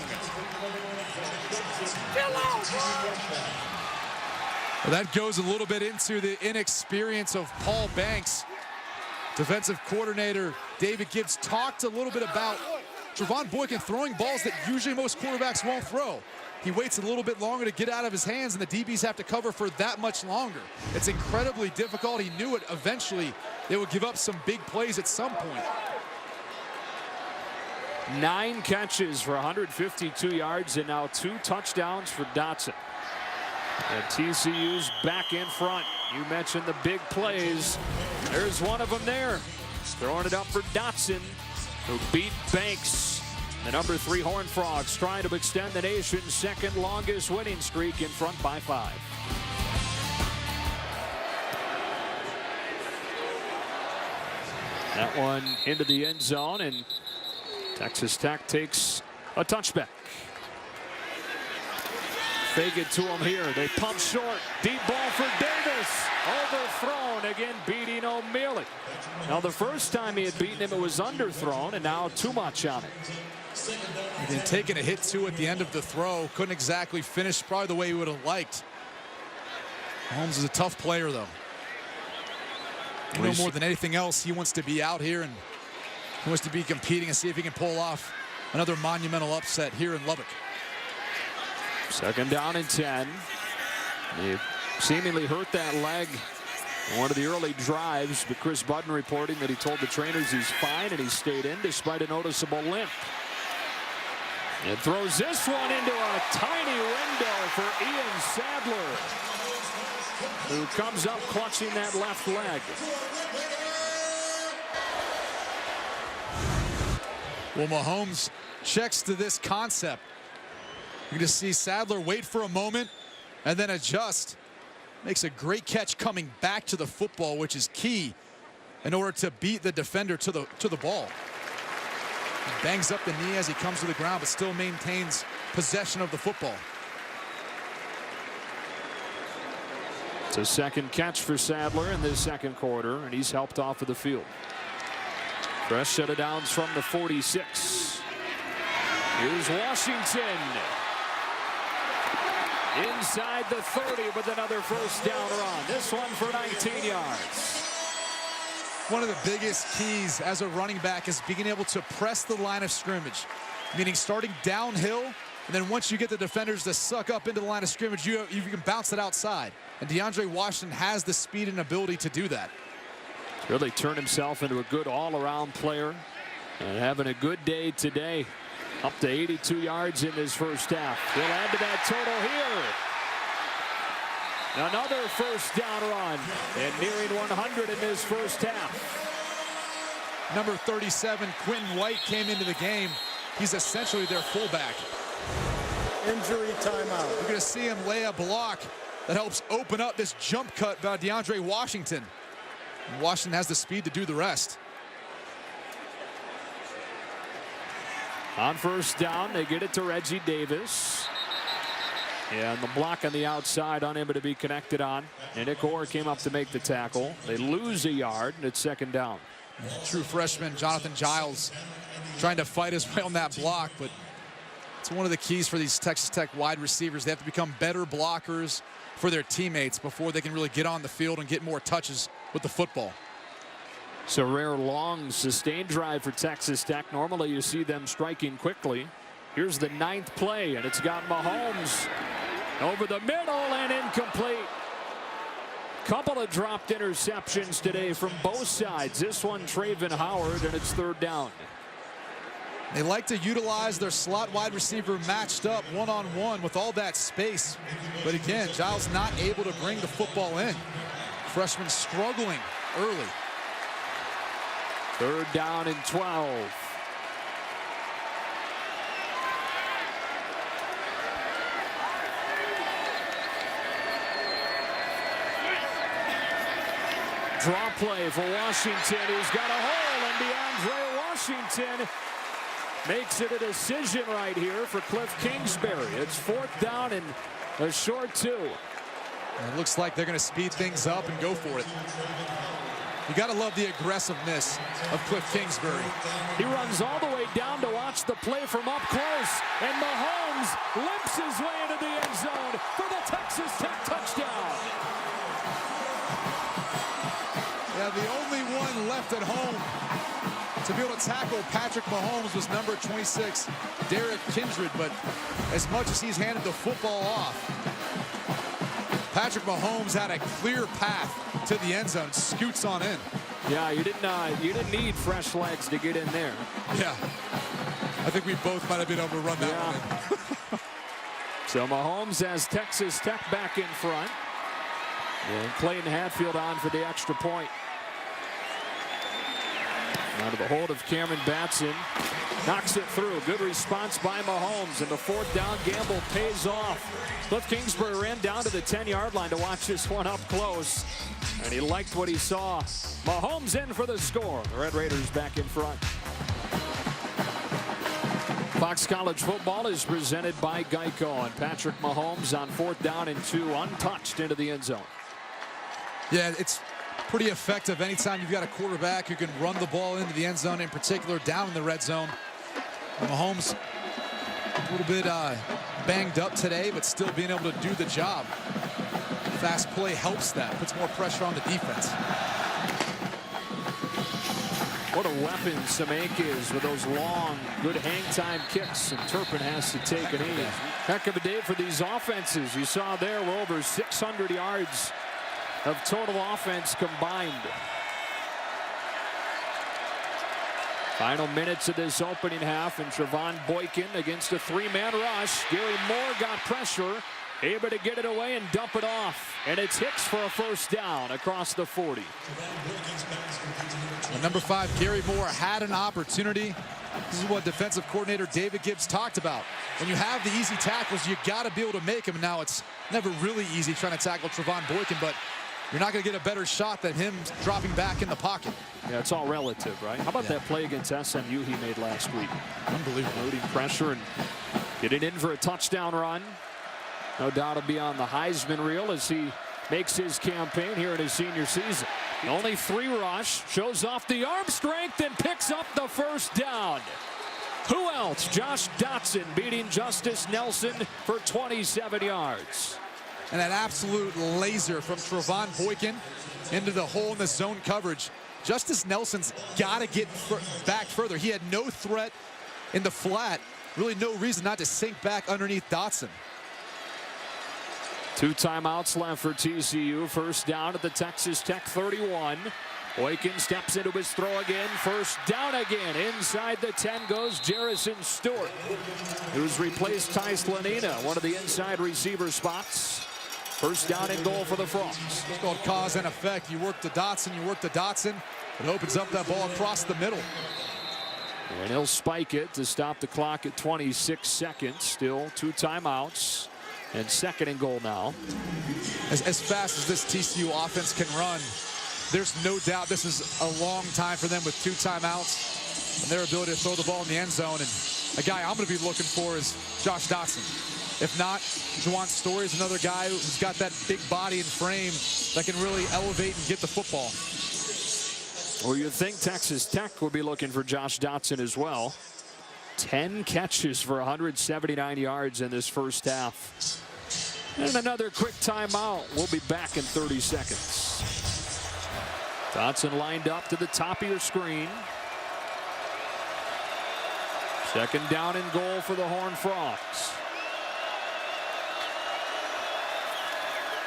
Well, that goes a little bit into the inexperience of Paul Banks. Defensive coordinator David Gibbs talked a little bit about Tevone Boykin throwing balls that usually most quarterbacks won't throw. He waits a little bit longer to get out of his hands, and the DBs have to cover for that much longer. It's incredibly difficult. He knew it eventually. They would give up some big plays at some point. 9 catches for 152 yards and now 2 touchdowns for Dotson. And TCU's back in front. You mentioned the big plays. There's one of them there. Throwing it up for Dotson, who beat Banks. The number 3 Horned Frogs trying to extend the nation's 2nd longest winning streak in front by 5. That one into the end zone, and Texas Tech takes a touchback. Fake it to him here. They pump short. Deep ball for Davis. Overthrown again, beating O'Mealy. Now, the first time he had beaten him, it was underthrown, and now too much on it. And then taking a hit, too, at the end of the throw. Couldn't exactly finish probably the way he would have liked. Mahomes is a tough player, though. You know, more than anything else, he wants to be out here, and he wants to be competing and see if he can pull off another monumental upset here in Lubbock. 2nd down and 10. He seemingly hurt that leg One of the early drives, but Chris Budden reporting that he told the trainers he's fine and he stayed in despite a noticeable limp. And throws this one into a tiny window for Ian Sadler, who comes up clutching that left leg. Well, Mahomes checks to this concept. You can just see Sadler wait for a moment and then adjust. Makes a great catch coming back to the football, which is key in order to beat the defender to the ball. He bangs up the knee as he comes to the ground, but still maintains possession of the football. It's a second catch for Sadler in this second quarter, and he's helped off of the field. Fresh set of downs from the 46. Here's Washington. Inside the 30 with another first down run. This one for 19 yards. One of the biggest keys as a running back is being able to press the line of scrimmage, meaning starting downhill, and then once you get the defenders to suck up into the line of scrimmage, you can bounce it outside. And DeAndre Washington has the speed and ability to do that. Really turned himself into a good all-around player and having a good day today. Up to 82 yards in his first half. He'll add to that total here. Another first down run and nearing 100 in this first half. Number 37, Quentin White, came into the game. He's essentially their fullback. Injury timeout. You're going to see him lay a block that helps open up this jump cut by DeAndre Washington. And Washington has the speed to do the rest. On first down, they get it to Reggie Davis. And the block on the outside unable to be connected on. And Nick Orr came up to make the tackle. They lose a yard, and it's second down. True freshman Jonathan Giles trying to fight his way on that block, but it's one of the keys for these Texas Tech wide receivers. They have to become better blockers for their teammates before they can really get on the field and get more touches with the football. It's a rare long sustained drive for Texas Tech. Normally you see them striking quickly. Here's the 9th play, and it's got Mahomes over the middle and incomplete. Couple of dropped interceptions today from both sides. This one Travon Howard, and it's third down. They like to utilize their slot wide receiver matched up one-on-one with all that space. But again, Giles not able to bring the football in. Freshman struggling early. Third down and 12. Draw play for Washington, who's got a hole, and DeAndre Washington makes it a decision right here for Cliff Kingsbury. It's fourth down and a short 2. And it looks like they're going to speed things up and go for it. You got to love the aggressiveness of Cliff Kingsbury. He runs all the way down to watch the play from up close, and Mahomes limps his way into the end zone for the Texas Tech touchdown. Yeah, the only one left at home to be able to tackle Patrick Mahomes was number 26, Derek Kindred. But as much as he's handed the football off, Patrick Mahomes had a clear path to the end zone, scoots on in. Yeah, you didn't need fresh legs to get in there. Yeah, I think we both might have been able to run that one in. So Mahomes has Texas Tech back in front, and Clayton Hatfield on for the extra point. Out of the hold of Cameron Batson, knocks it through. Good response by Mahomes, and the fourth down gamble pays off. Cliff Kingsbury ran down to the 10-yard line to watch this one up close, and he liked what he saw. Mahomes in for the score. The Red Raiders back in front. Fox College football is presented by Geico, and Patrick Mahomes on fourth down and 2, untouched into the end zone. Yeah, it's pretty effective anytime you've got a quarterback who can run the ball into the end zone, in particular down in the red zone. Mahomes a little bit banged up today, but still being able to do the job. Fast play helps that, puts more pressure on the defense. What a weapon Semenke is with those long, good hang time kicks, and Turpin has to take a knee. Heck of a day for these offenses. You saw there, we're over 600 yards of total offense combined. Final minutes of this opening half, and Tevone Boykin against a three-man rush. Gary Moore got pressure, able to get it away and dump it off. And it's Hicks for a first down across the 40. Number 5, Gary Moore, had an opportunity. This is what defensive coordinator David Gibbs talked about. When you have the easy tackles, you got to be able to make them. Now, it's never really easy trying to tackle Tevone Boykin, but you're not going to get a better shot than him dropping back in the pocket. Yeah, it's all relative, right? How about that play against SMU he made last week? Unbelievable. Loading pressure and getting in for a touchdown run. No doubt he'll be on the Heisman reel as he makes his campaign here in his senior season. Only 3 rush, shows off the arm strength and picks up the first down. Who else? Josh Dotson beating Justice Nelson for 27 yards. And an absolute laser from Tevone Boykin into the hole in the zone coverage. Justice Nelson's got to get back further. He had no threat in the flat. Really no reason not to sink back underneath Dotson. 2 timeouts left for TCU. First down at the Texas Tech 31. Boykin steps into his throw again. First down again. Inside the 10 goes Jerrison Stewart, who's replaced Tice Lanina, one of the inside receiver spots. First down and goal for the Frogs. It's called cause and effect. You work to Dotson, It opens up that ball across the middle. And he'll spike it to stop the clock at 26 seconds. Still 2 timeouts. And second and goal now. As fast as this TCU offense can run, there's no doubt this is a long time for them with 2 timeouts and their ability to throw the ball in the end zone. And a guy I'm going to be looking for is Josh Dotson. If not, Juwan Story is another guy who's got that big body and frame that can really elevate and get the football. Well, you'd think Texas Tech would be looking for Josh Dotson as well. 10 catches for 179 yards in this first half. And another quick timeout. We'll be back in 30 seconds. Dotson lined up to the top of your screen. Second down and goal for the Horned Frogs.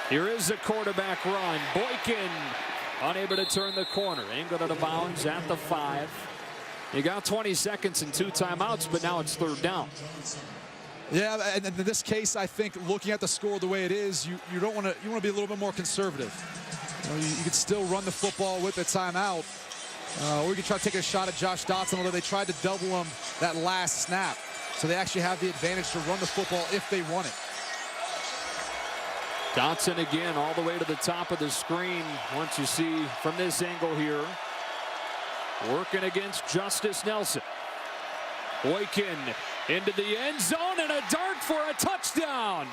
Here is the quarterback run. Boykin unable to turn the corner. Angled out of bounds at the 5. You got 20 seconds and 2 timeouts, but now it's third down. Yeah, and in this case, I think looking at the score the way it is, you don't want to. You want to be a little bit more conservative. You could still run the football with the timeout, or you could try to take a shot at Josh Dotson, although they tried to double him that last snap. So they actually have the advantage to run the football if they want it. Dotson again all the way to the top of the screen. Once you see from this angle here, working against Justice Nelson. Boykin into the end zone and a dart for a touchdown.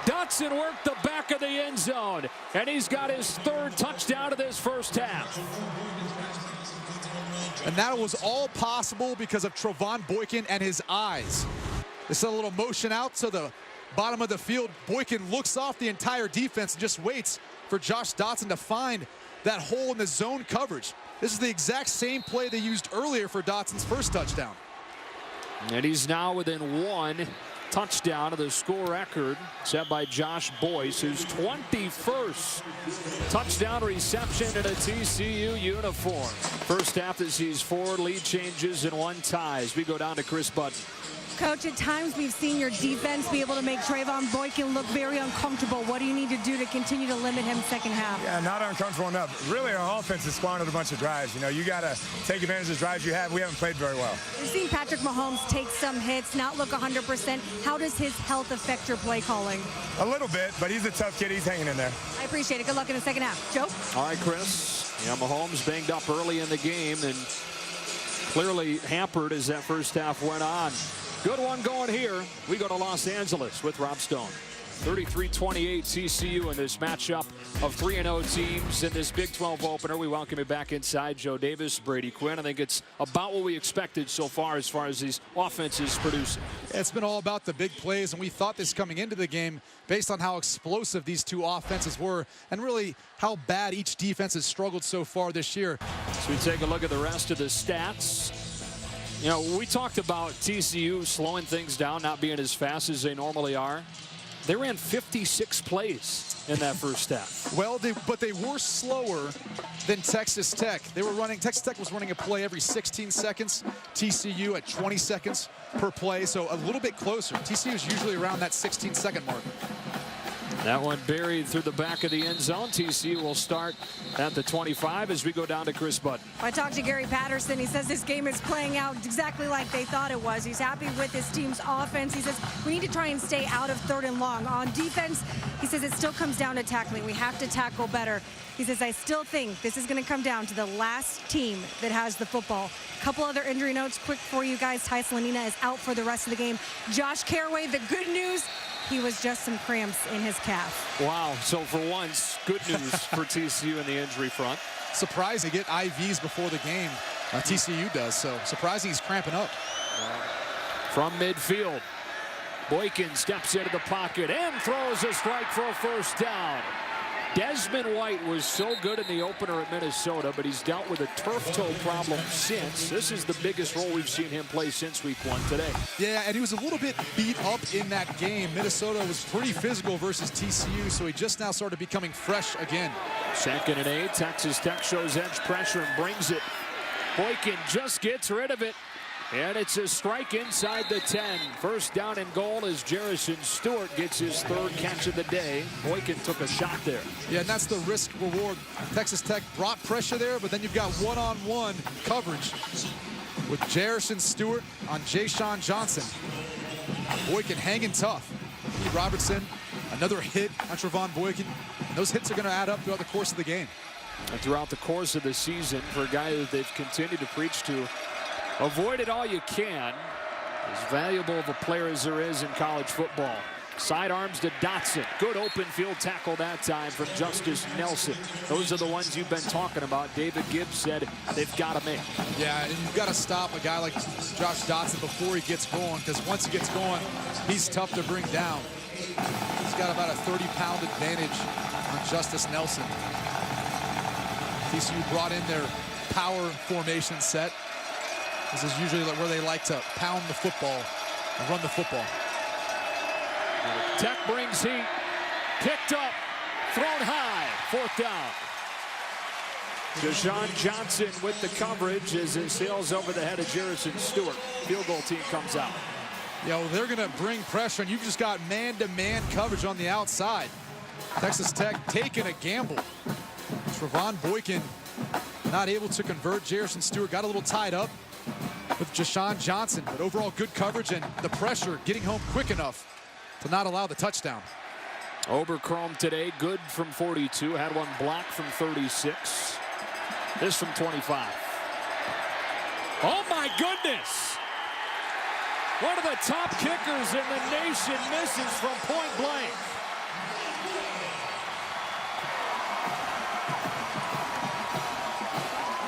Dotson worked the back of the end zone, and he's got his 3rd touchdown of this first half. And that was all possible because of Tevone Boykin and his eyes. It's a little motion out to the bottom of the field. Boykin looks off the entire defense and just waits for Josh Dotson to find that hole in the zone coverage. This is the exact same play they used earlier for Dotson's first touchdown. And he's now within 1 touchdown of the score record set by Josh Boyce, whose 21st touchdown reception in a TCU uniform. First half that sees 4 lead changes and 1 tie as we go down to Chris Button. Coach, at times we've seen your defense be able to make Tevone Boykin look very uncomfortable. What do you need to do to continue to limit him second half? Yeah, not uncomfortable enough. Really, our offense has squandered a bunch of drives. You got to take advantage of the drives you have. We haven't played very well. We've seen Patrick Mahomes take some hits, not look 100%. How does his health affect your play calling? A little bit, but he's a tough kid. He's hanging in there. I appreciate it. Good luck in the second half. Joe? All right, Chris. Yeah, Mahomes banged up early in the game and clearly hampered as that first half went on. Good one going here. We go to Los Angeles with Rob Stone. 33-28 TCU in this matchup of 3-0 teams in this Big 12 opener. We welcome you back inside. Joe Davis, Brady Quinn. I think it's about what we expected so far as these offenses producing. It's been all about the big plays, and we thought this coming into the game based on how explosive these 2 offenses were and really how bad each defense has struggled so far this year. So we take a look at the rest of the stats. We talked about TCU slowing things down, not being as fast as they normally are. They ran 56 plays. in that first half. Well, but they were slower than Texas Tech. Texas Tech was running a play every 16 seconds. TCU at 20 seconds per play, so a little bit closer. TCU is usually around that 16-second mark. That one buried through the back of the end zone. TCU will start at the 25 as we go down to Chris Button. I talked to Gary Patterson. He says this game is playing out exactly like they thought it was. He's happy with his team's offense. He says we need to try and stay out of 3rd and long. On defense, he says it still comes down to tackling. We have to tackle better. He says, I still think this is going to come down to the last team that has the football. A couple other injury notes quick for you guys. Tyson Lanina is out for the rest of the game. Josh Caraway, the good news, he was just some cramps in his calf. Wow, so for once, good news for TCU in the injury front. Surprised they get IVs before the game. TCU does, so surprising he's cramping up. From midfield, Boykin steps into the pocket and throws a strike for a first down. Desmond White was so good in the opener at Minnesota, but he's dealt with a turf toe problem since. This is the biggest role we've seen him play since week 1 today. Yeah, and he was a little bit beat up in that game. Minnesota was pretty physical versus TCU, so he just now started becoming fresh again. 2nd and 8. Texas Tech shows edge pressure and brings it. Boykin just gets rid of it. And it's a strike inside the 10. First down and goal as Jarrison Stewart gets his 3rd catch of the day. Boykin took a shot there. Yeah, and that's the risk reward. Texas Tech brought pressure there, but then you've got one-on-one coverage with Jarrison Stewart on Jayshon Johnson. Boykin hanging tough. Pete Robertson, another hit on Tevone Boykin. And those hits are going to add up throughout the course of the game. And throughout the course of the season, for a guy that they've continued to preach to, avoid it all you can. As valuable of a player as there is in college football. Sidearms to Dotson. Good open field tackle that time from Justice Nelson. Those are the ones you've been talking about. David Gibbs said they've got to make. Yeah, and you've got to stop a guy like Josh Dotson before he gets going, because once he gets going, he's tough to bring down. He's got about a 30-pound advantage on Justice Nelson. TCU brought in their power formation set. This is usually where they like to pound the football and run the football. Tech brings heat. Picked up. Thrown high. 4th down. Jayshon Johnson with the coverage as it sails over the head of Jarrison Stewart. Field goal team comes out. They're going to bring pressure, and you've just got man-to-man coverage on the outside. Texas Tech taking a gamble. Tevone Boykin not able to convert. Jarrison Stewart got a little tied up with Jayshon Johnson, but overall good coverage and the pressure getting home quick enough to not allow the touchdown. Oberchrome today, good from 42. Had one block from 36. This from 25. Oh my goodness! One of the top kickers in the nation misses from point blank.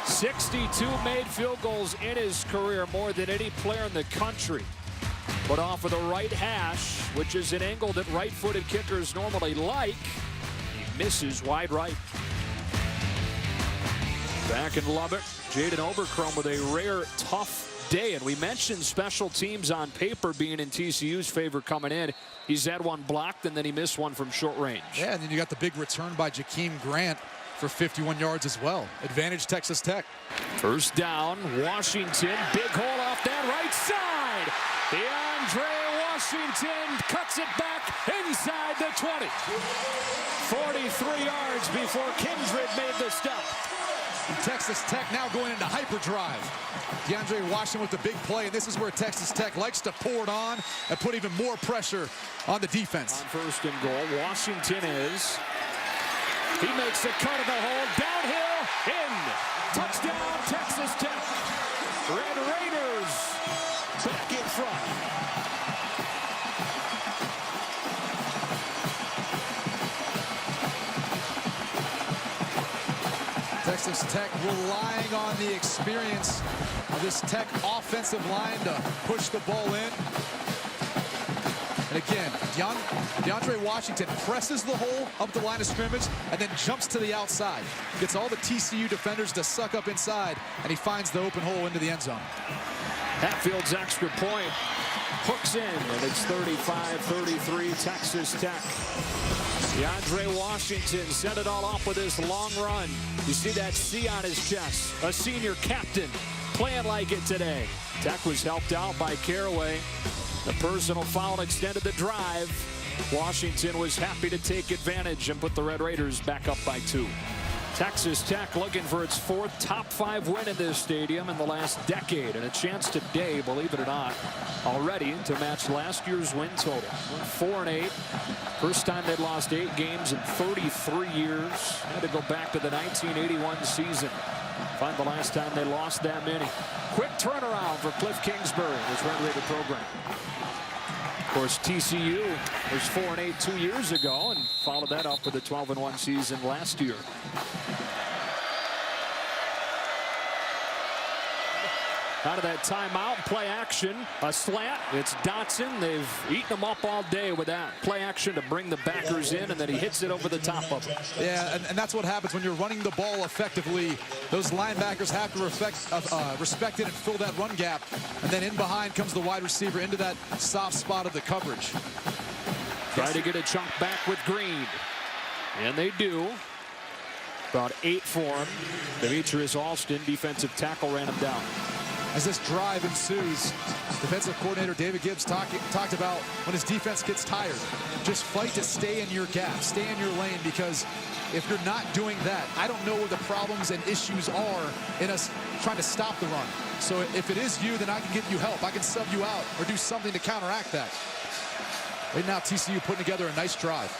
.62 made field goals in his career, more than any player in the country. But off of the right hash, which is an angle that right-footed kickers normally like, he misses wide right. Back in Lubbock, Jaden Oberchrome with a rare, tough day. And we mentioned special teams on paper being in TCU's favor coming in. He's had one blocked, and then he missed one from short range. Yeah, and then you got the big return by Jakeem Grant for 51 yards as well. Advantage Texas Tech. First down, Washington. Big hole off that right side. DeAndre Washington cuts it back inside the 20. 43 yards before Kindred made the stop. And Texas Tech now going into hyperdrive. DeAndre Washington with the big play, and this is where Texas Tech likes to pour it on and put even more pressure on the defense. On 1st and goal, Washington is. He makes the cut of the hole, downhill, in. Touchdown, Texas Tech. Red Raiders back in front. Texas Tech relying on the experience of this Tech offensive line to push the ball in. And again, DeAndre Washington presses the hole up the line of scrimmage and then jumps to the outside. Gets all the TCU defenders to suck up inside, and he finds the open hole into the end zone. Hatfield's extra point hooks in, and it's 35-33 Texas Tech. DeAndre Washington set it all up with his long run. You see that C on his chest. A senior captain playing like it today. Tech was helped out by Caraway. The personal foul extended the drive. Washington was happy to take advantage and put the Red Raiders back up by 2. Texas Tech looking for its 4th top 5 win in this stadium in the last decade, and a chance today, believe it or not, already to match last year's win total. 4-8. First time they'd lost 8 games in 33 years. Had to go back to the 1981 season. Find the last time they lost that many. Quick turnaround for Cliff Kingsbury and his Red Raider program. Of course, TCU was 4-8 2 years ago and followed that up with a 12-1 season last year. Out of that timeout, play action, a slant. It's Dotson. They've eaten him up all day with that play action to bring the backers in, and then he hits it over the top of it. Yeah, and that's what happens when you're running the ball effectively. Those linebackers have to respect it and fill that run gap. And then in behind comes the wide receiver into that soft spot of the coverage. Try to get a chunk back with Green. And they do. About 8 for him. Demetrius Alston, defensive tackle, ran him down. As this drive ensues, defensive coordinator David Gibbs talked about when his defense gets tired. Just fight to stay in your gap, stay in your lane, because if you're not doing that, I don't know where the problems and issues are in us trying to stop the run. So if it is you, then I can get you help. I can sub you out or do something to counteract that. Right now, TCU putting together a nice drive.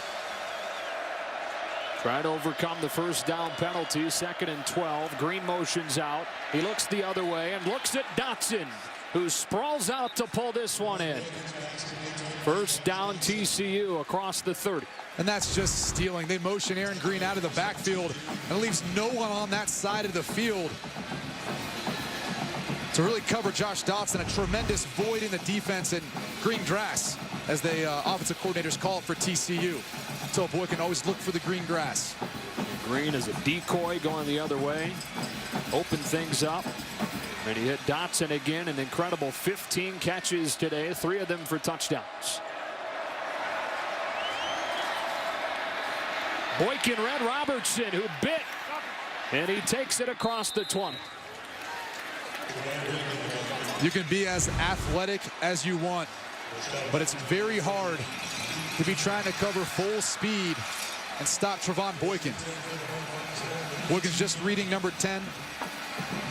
Trying to overcome the first down penalty. 2nd and 12. Green motions out. He looks the other way and looks at Dotson, who sprawls out to pull this one in. First down TCU across the 30. And that's just stealing. They motion Aaron Green out of the backfield and leaves no one on that side of the field to really cover Josh Dotson. A tremendous void in the defense and green grass, as the offensive coordinators call it for TCU. So Boykin always look for the green grass. Green is a decoy going the other way. Open things up. And he hit Dotson again. An incredible 15 catches today. 3 of them for touchdowns. Boykin read Robertson, who bit. And he takes it across the 20. You can be as athletic as you want, but it's very hard to be trying to cover full speed and stop Tevone Boykin. Boykin's just reading number 10.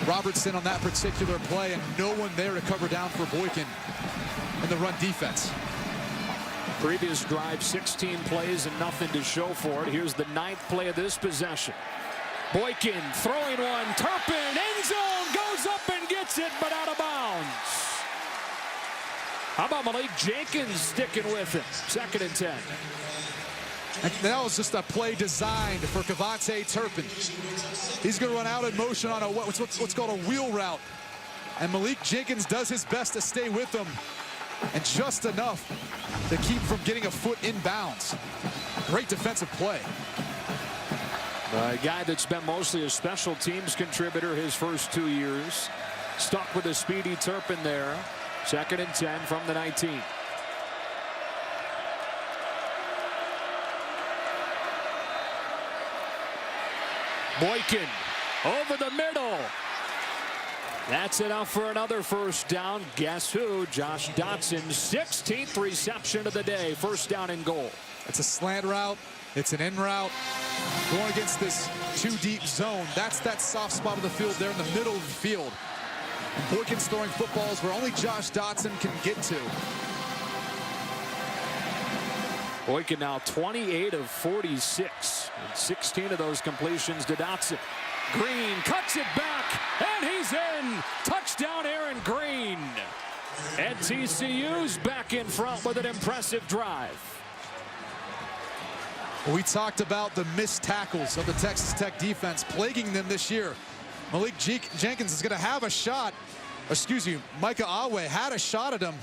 Robertson on that particular play, and no one there to cover down for Boykin in the run defense. Previous drive, 16 plays and nothing to show for it. Here's the 9th play of this possession. Boykin throwing one. Turpin, end zone, goes up and gets it, but out of bounds. How about Malik Jenkins sticking with him? 2nd and 10. And that was just a play designed for Kevontae Turpin. He's going to run out in motion on what's called a wheel route. And Malik Jenkins does his best to stay with him, and just enough to keep from getting a foot in bounds. Great defensive play. A guy that's been mostly a special teams contributor his first 2 years. Stuck with a speedy Turpin there. 2nd and 10 from the 19. Boykin over the middle. That's enough for another first down. Guess who? Josh Dotson's 16th reception of the day. First down and goal. It's a slant route. It's an in route. Going against this 2-deep zone. That's that soft spot of the field there in the middle of the field. And Boykin's throwing footballs where only Josh Dotson can get to. Boykin now 28 of 46. And 16 of those completions to Dotson. Green cuts it back, and he's in. Touchdown, Aaron Green. And TCU's back in front with an impressive drive. We talked about the missed tackles of the Texas Tech defense plaguing them this year. Malik Jenkins is going to have a shot. Excuse me, Micah Awe had a shot at him.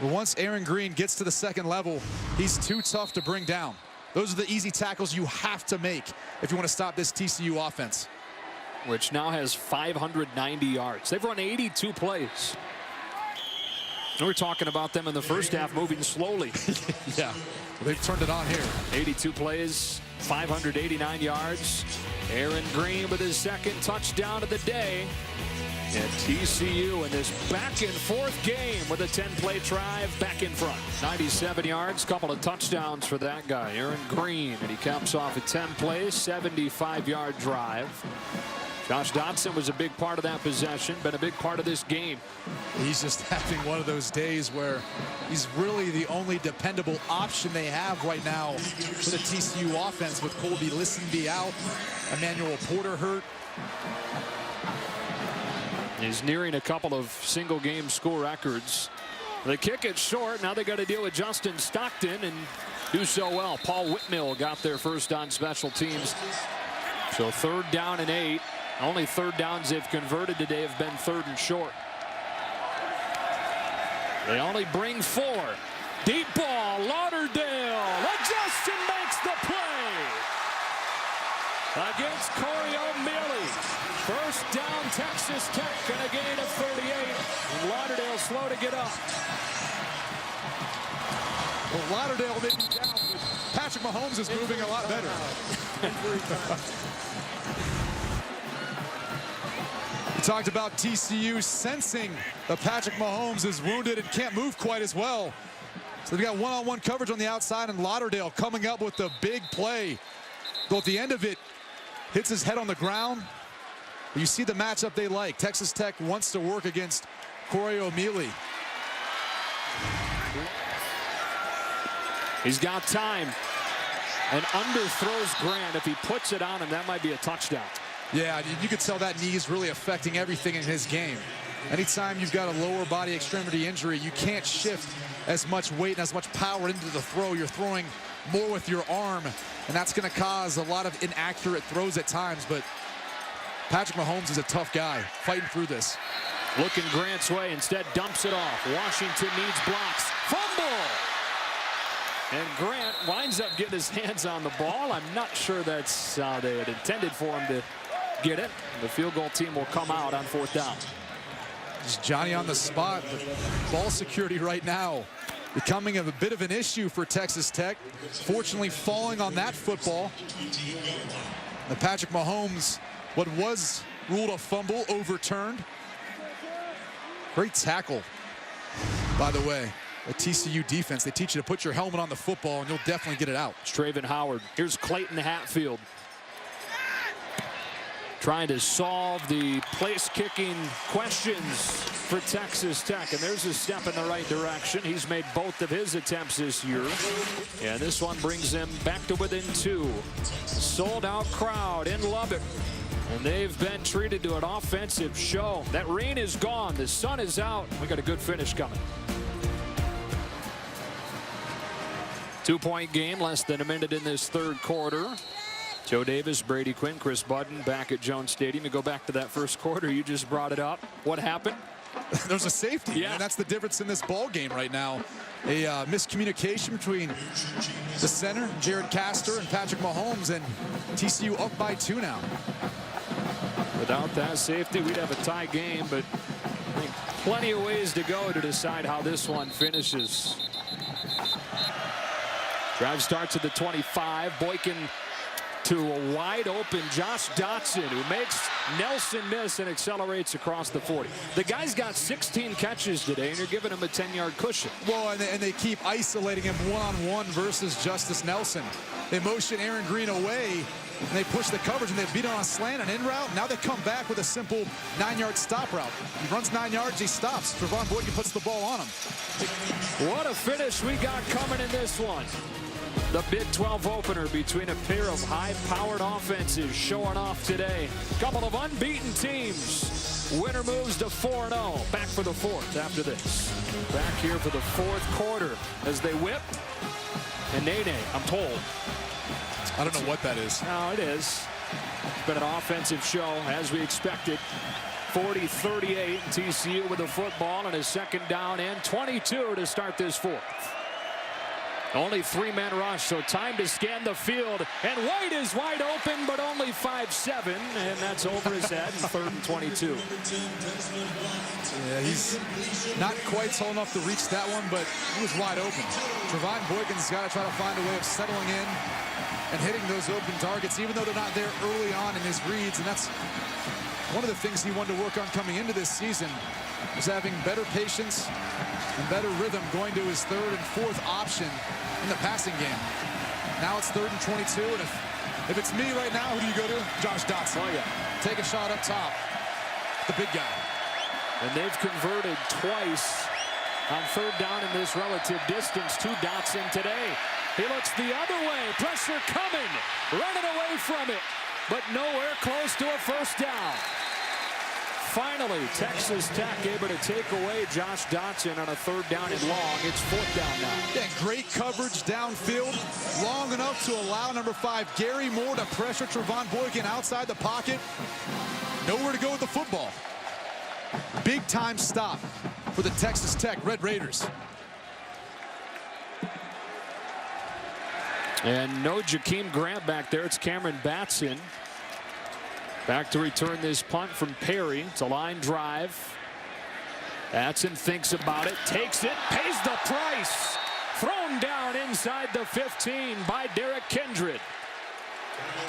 But once Aaron Green gets to the 2nd level, he's too tough to bring down. Those are the easy tackles you have to make if you want to stop this TCU offense. Which now has 590 yards. They've run 82 plays. We were talking about them in the first half moving slowly. Yeah, they've turned it on here. 82 plays, 589 yards. Aaron Green with his second touchdown of the day. And TCU in this back-and-forth game with a 10-play drive back in front. 97 yards, couple of touchdowns for that guy, Aaron Green. And he caps off a 10-play, 75-yard drive. Josh Dotson was a big part of that possession, been a big part of this game. He's just having one of those days where he's really the only dependable option they have right now for the TCU offense, with Colby Listenby out, Emmanuel Porter hurt. He's nearing a couple of single-game score records. They kick it short. Now they got to deal with Justin Stockton and do so well. Paul Whitmill got there first on special teams. So 3rd down and 8. Only 3rd downs they've converted today have been 3rd and short. They only bring 4. Deep ball, Lauderdale. Justin makes the play against Corey O'Mealy. First down, Texas Tech, and a gain of 38. And Lauderdale slow to get up. Well, Lauderdale may be down, but Patrick Mahomes is moving a lot better. We talked about TCU sensing that Patrick Mahomes is wounded and can't move quite as well. So they've got one-on-one coverage on the outside, and Lauderdale coming up with the big play. Though at the end of it, hits his head on the ground. You see the matchup they like. Texas Tech wants to work against Corey O'Mealy. He's got time and underthrows Grant. If he puts it on him, that might be a touchdown. Yeah, you could tell that knee is really affecting everything in his game. Anytime you've got a lower body extremity injury, you can't shift as much weight and as much power into the throw. You're throwing more with your arm, and that's going to cause a lot of inaccurate throws at times. But Patrick Mahomes is a tough guy fighting through this. Looking Grant's way, instead dumps it off. Washington needs blocks. Fumble! And Grant winds up getting his hands on the ball. I'm not sure that's how they had intended for him to get it. The field goal team will come out on 4th down. Just Johnny on the spot. But ball security right now becoming a bit of an issue for Texas Tech. Fortunately, falling on that football. The Patrick Mahomes, what was ruled a fumble, overturned. Great tackle, by the way. A TCU defense, they teach you to put your helmet on the football and you'll definitely get it out. It's Traven Howard. Here's Clayton Hatfield, trying to solve the place-kicking questions for Texas Tech. And there's a step in the right direction. He's made both of his attempts this year. And this one brings them back to within 2. Sold-out crowd in Lubbock. And they've been treated to an offensive show. That rain is gone. The sun is out. We got a good finish coming. 2-point game, less than a minute in this 3rd quarter. Joe Davis, Brady Quinn, Chris Budden back at Jones Stadium. To go back to that first quarter, you just brought it up. What happened? There's a safety, yeah. And that's the difference in this ball game right now. A miscommunication between the center, Jared Castor, and Patrick Mahomes, and TCU up by 2 now. Without that safety, we'd have a tie game, but I think plenty of ways to go to decide how this one finishes. Drive starts at the 25. Boykin to a wide open Josh Dotson, who makes Nelson miss and accelerates across the 40. The guy's got 16 catches today, and you're giving him a 10-yard cushion. Well, and they keep isolating him one-on-one versus Justice Nelson. They motion Aaron Green away, and they push the coverage, and they beat him on a slant and in route. Now they come back with a simple 9-yard stop route. He runs 9 yards, he stops. Tevone Boykin puts the ball on him. What a finish we got coming in this one. The Big 12 opener between a pair of high-powered offenses showing off today. Couple of unbeaten teams. Winner moves to 4-0. Back for the 4th after this. Back here for the 4th quarter as they whip. And Nene, I'm told. I don't know what that is. No, it is. It's been an offensive show, as we expected. 40-38, TCU with the football and a 2nd down and 22 to start this 4th. Only 3-man rush, so time to scan the field. And White is wide open, but only 5'7", and that's over his head in 3rd and 22. Yeah, he's not quite tall enough to reach that one, but he was wide open. Tevone Boykin's got to try to find a way of settling in and hitting those open targets, even though they're not there early on in his reads. And that's one of the things he wanted to work on coming into this season, was having better patience and better rhythm going to his 3rd and 4th option in the passing game. Now it's 3rd and 22, and if it's me right now, who do you go to? Josh Dotson. Oh, yeah. Take a shot up top. The big guy. And they've converted twice on 3rd down in this relative distance to Dotson today. He looks the other way. Pressure coming. Running away from it. But nowhere close to a 1st down. Finally, Texas Tech able to take away Josh Dotson on a 3rd down and long. It's 4th down now. Yeah, great coverage downfield, long enough to allow number 5, Gary Moore, to pressure Tevone Boykin outside the pocket. Nowhere to go with the football. Big time stop for the Texas Tech Red Raiders. And no Jakeem Grant back there. It's Cameron Batson. Back to return this punt from Perry. It's a line drive. Batson thinks about it, takes it, pays the price. Thrown down inside the 15 by Derek Kindred.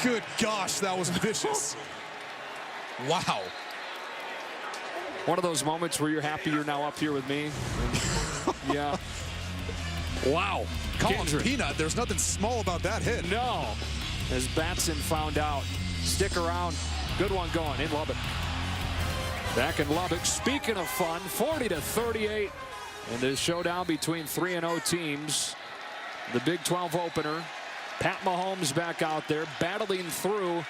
Good gosh, that was vicious. Wow. One of those moments where you're happy you're now up here with me. Yeah. Wow. Call him Kindred. Peanut. There's nothing small about that hit. No. As Batson found out. Stick around. Good one going in Lubbock. Back in Lubbock. Speaking of fun, 40-38 in this showdown between 3-0 teams. The Big 12 opener. Pat Mahomes back out there battling through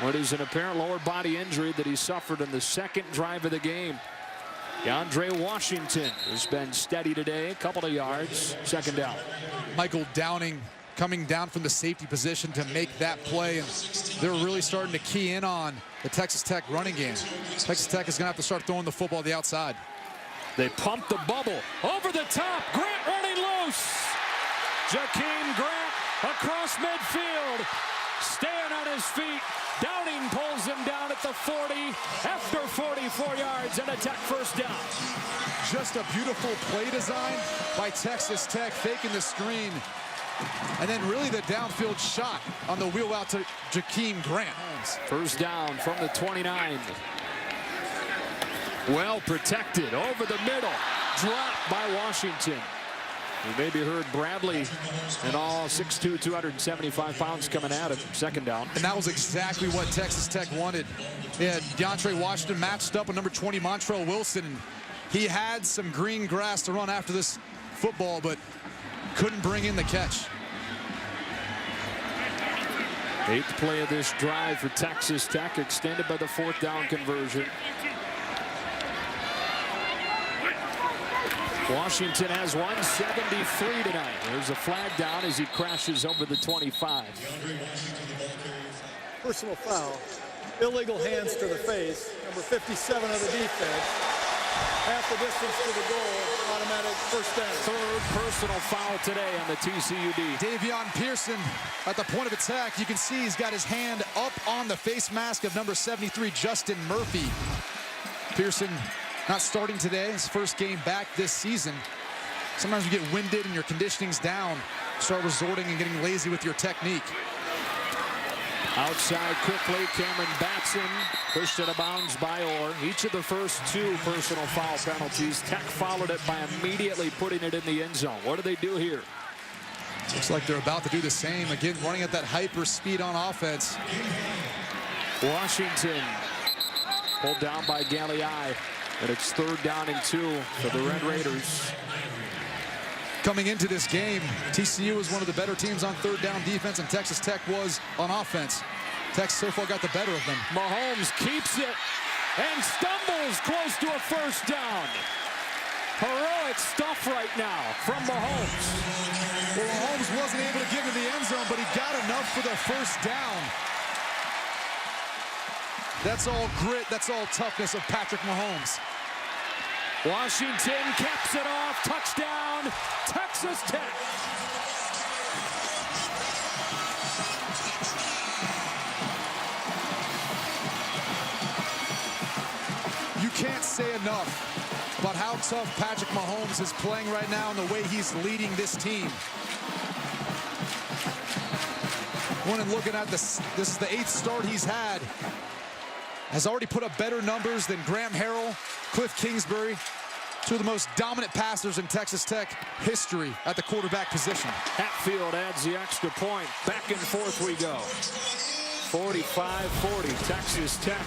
what is an apparent lower body injury that he suffered in the 2nd drive of the game. DeAndre Washington has been steady today, a couple of yards, 2nd down. Michael Downing coming down from the safety position to make that play, and they're really starting to key in on the Texas Tech running game. Texas Tech is going to have to start throwing the football to the outside. They pump the bubble over the top. Grant running loose. Jakeem Grant across midfield, staying on his feet. Downing pulls him down at the 40 after 44 yards and a Tech 1st down. Just a beautiful play design by Texas Tech, faking the screen. And then really the downfield shot on the wheel out to Jakeem Grant. 1st down from the 29. Well protected over the middle. Dropped by Washington. You maybe heard Bradley and all 6'2", 275 pounds coming at him. 2nd down. And that was exactly what Texas Tech wanted. They had DeAndre Washington matched up with number 20, Montrell Wilson. And he had some green grass to run after this football, but couldn't bring in the catch. 8th play of this drive for Texas Tech, extended by the 4th down conversion. Washington has 173 tonight. There's a flag down as he crashes over the 25. Personal foul. Illegal hands to the face. Number 57 of the defense. Half the distance to the goal. Automatic 1st down. 3rd personal foul today on the TCU D. Davion Pearson at the point of attack. You can see he's got his hand up on the face mask of number 73, Justin Murphy. Pearson not starting today, his 1st game back this season. Sometimes you get winded and your conditioning's down. Start resorting and getting lazy with your technique. Outside quickly, Cameron Batson pushed out of bounds by Orr. Each of the first 2 personal foul penalties. Tech followed it by immediately putting it in the end zone. What do they do here? Looks like they're about to do the same. Again, running at that hyper speed on offense. Washington pulled down by Galliai. And it's 3rd down and 2 for the Red Raiders. Coming into this game, TCU was one of the better teams on 3rd down defense, and Texas Tech was on offense. Tech so far got the better of them. Mahomes keeps it and stumbles close to a 1st down. Heroic stuff right now from Mahomes. Well, Mahomes wasn't able to get into the end zone, but he got enough for the 1st down. That's all grit, that's all toughness of Patrick Mahomes. Washington caps it off. Touchdown, Texas Tech. enough about how tough Patrick Mahomes is playing right now and the way he's leading this team. When looking at this is the 8th start he's had. Has already put up better numbers than Graham Harrell, Cliff Kingsbury, two of the most dominant passers in Texas Tech history at the quarterback position. Hatfield adds the extra point. Back and forth we go. 45-40, Texas Tech.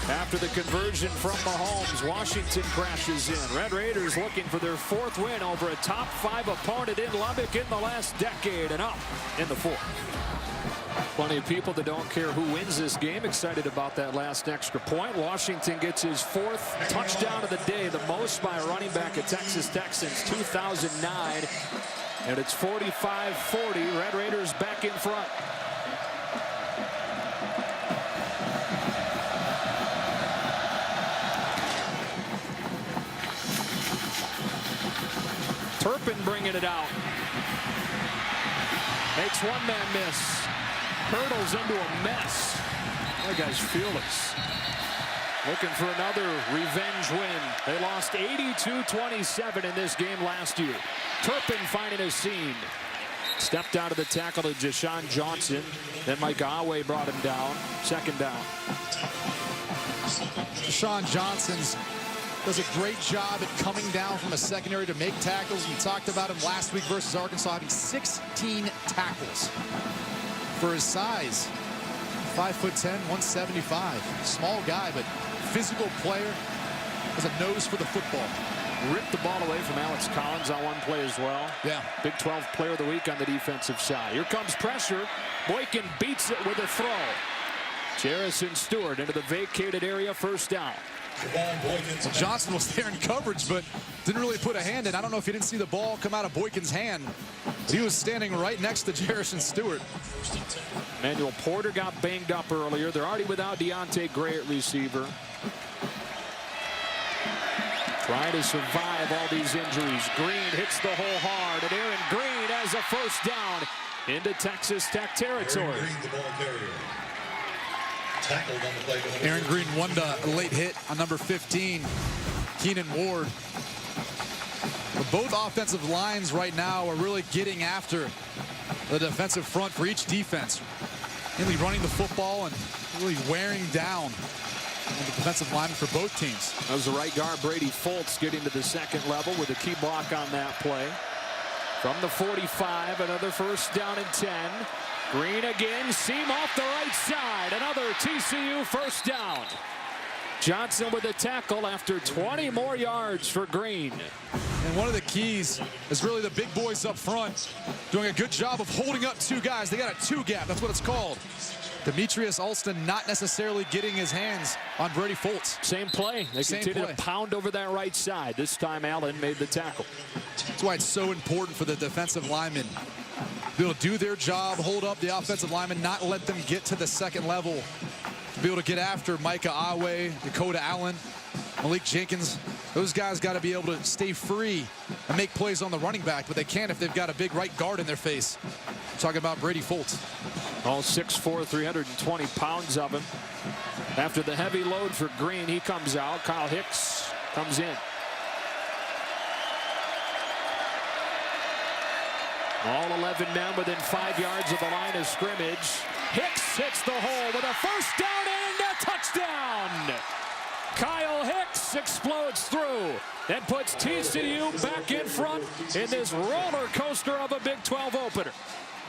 After the conversion from Mahomes, Washington crashes in. Red Raiders looking for their 4th win over a top 5 opponent in Lubbock in the last decade, and up in the 4th. Plenty of people that don't care who wins this game excited about that last extra point. Washington gets his 4th touchdown of the day, the most by a running back at Texas Tech since 2009. And it's 45-40. Red Raiders back in front. Turpin bringing it out. Makes one man miss. Hurdles into a mess. That guy's fearless. Looking for another revenge win. They lost 82-27 in this game last year. Turpin finding a seam. Stepped out of the tackle to Deshaun Johnson. Then Mike Awe brought him down. 2nd down. Deshaun Johnson's does a great job at coming down from a secondary to make tackles. We talked about him last week versus Arkansas, having 16 tackles. For his size, 5'10", 175. Small guy, but physical player. Has a nose for the football. Ripped the ball away from Alex Collins on one play as well. Yeah. Big 12 player of the week on the defensive side. Here comes pressure. Boykin beats it with a throw. Jarrison Stewart into the vacated area, 1st down. Well, Johnson was there in coverage, but didn't really put a hand in. I don't know if you didn't see the ball come out of Boykin's hand, but he was standing right next to Jarrison Stewart. Emmanuel Porter got banged up earlier. They're already without Deontay Gray at receiver. Trying to survive all these injuries. Green hits the hole hard, and Aaron Green has a 1st down into Texas Tech territory. Aaron Green won a late hit on number 15, Keenan Ward. But both offensive lines right now are really getting after the defensive front for each defense. Really running the football and really wearing down the defensive lineman for both teams. That was the right guard, Brady Fultz, getting to the 2nd level with a key block on that play. From the 45, another 1st down and 10. Green again, seam off the right side. Another TCU 1st down. Johnson with a tackle after 20 more yards for Green. And one of the keys is really the big boys up front doing a good job of holding up 2 guys. They got a 2-gap. That's what it's called. Demetrius Alston not necessarily getting his hands on Brady Fultz. Same play. They continue to pound over that right side. This time Allen made the tackle. That's why it's so important for the defensive linemen to be able to do their job, hold up the offensive linemen, not let them get to the 2nd level. To be able to get after Micah Awe, Dakota Allen, Malik Jenkins. Those guys got to be able to stay free and make plays on the running back, but they can't if they've got a big right guard in their face. I'm talking about Brady Fultz. All 6'4", 320 pounds of him. After the heavy load for Green, he comes out. Kyle Hicks comes in. All 11 men within 5 yards of the line of scrimmage. Hicks hits the hole with a 1st down and a touchdown. Kyle Hicks explodes through and puts TCU back in front in this roller coaster of a Big 12 opener.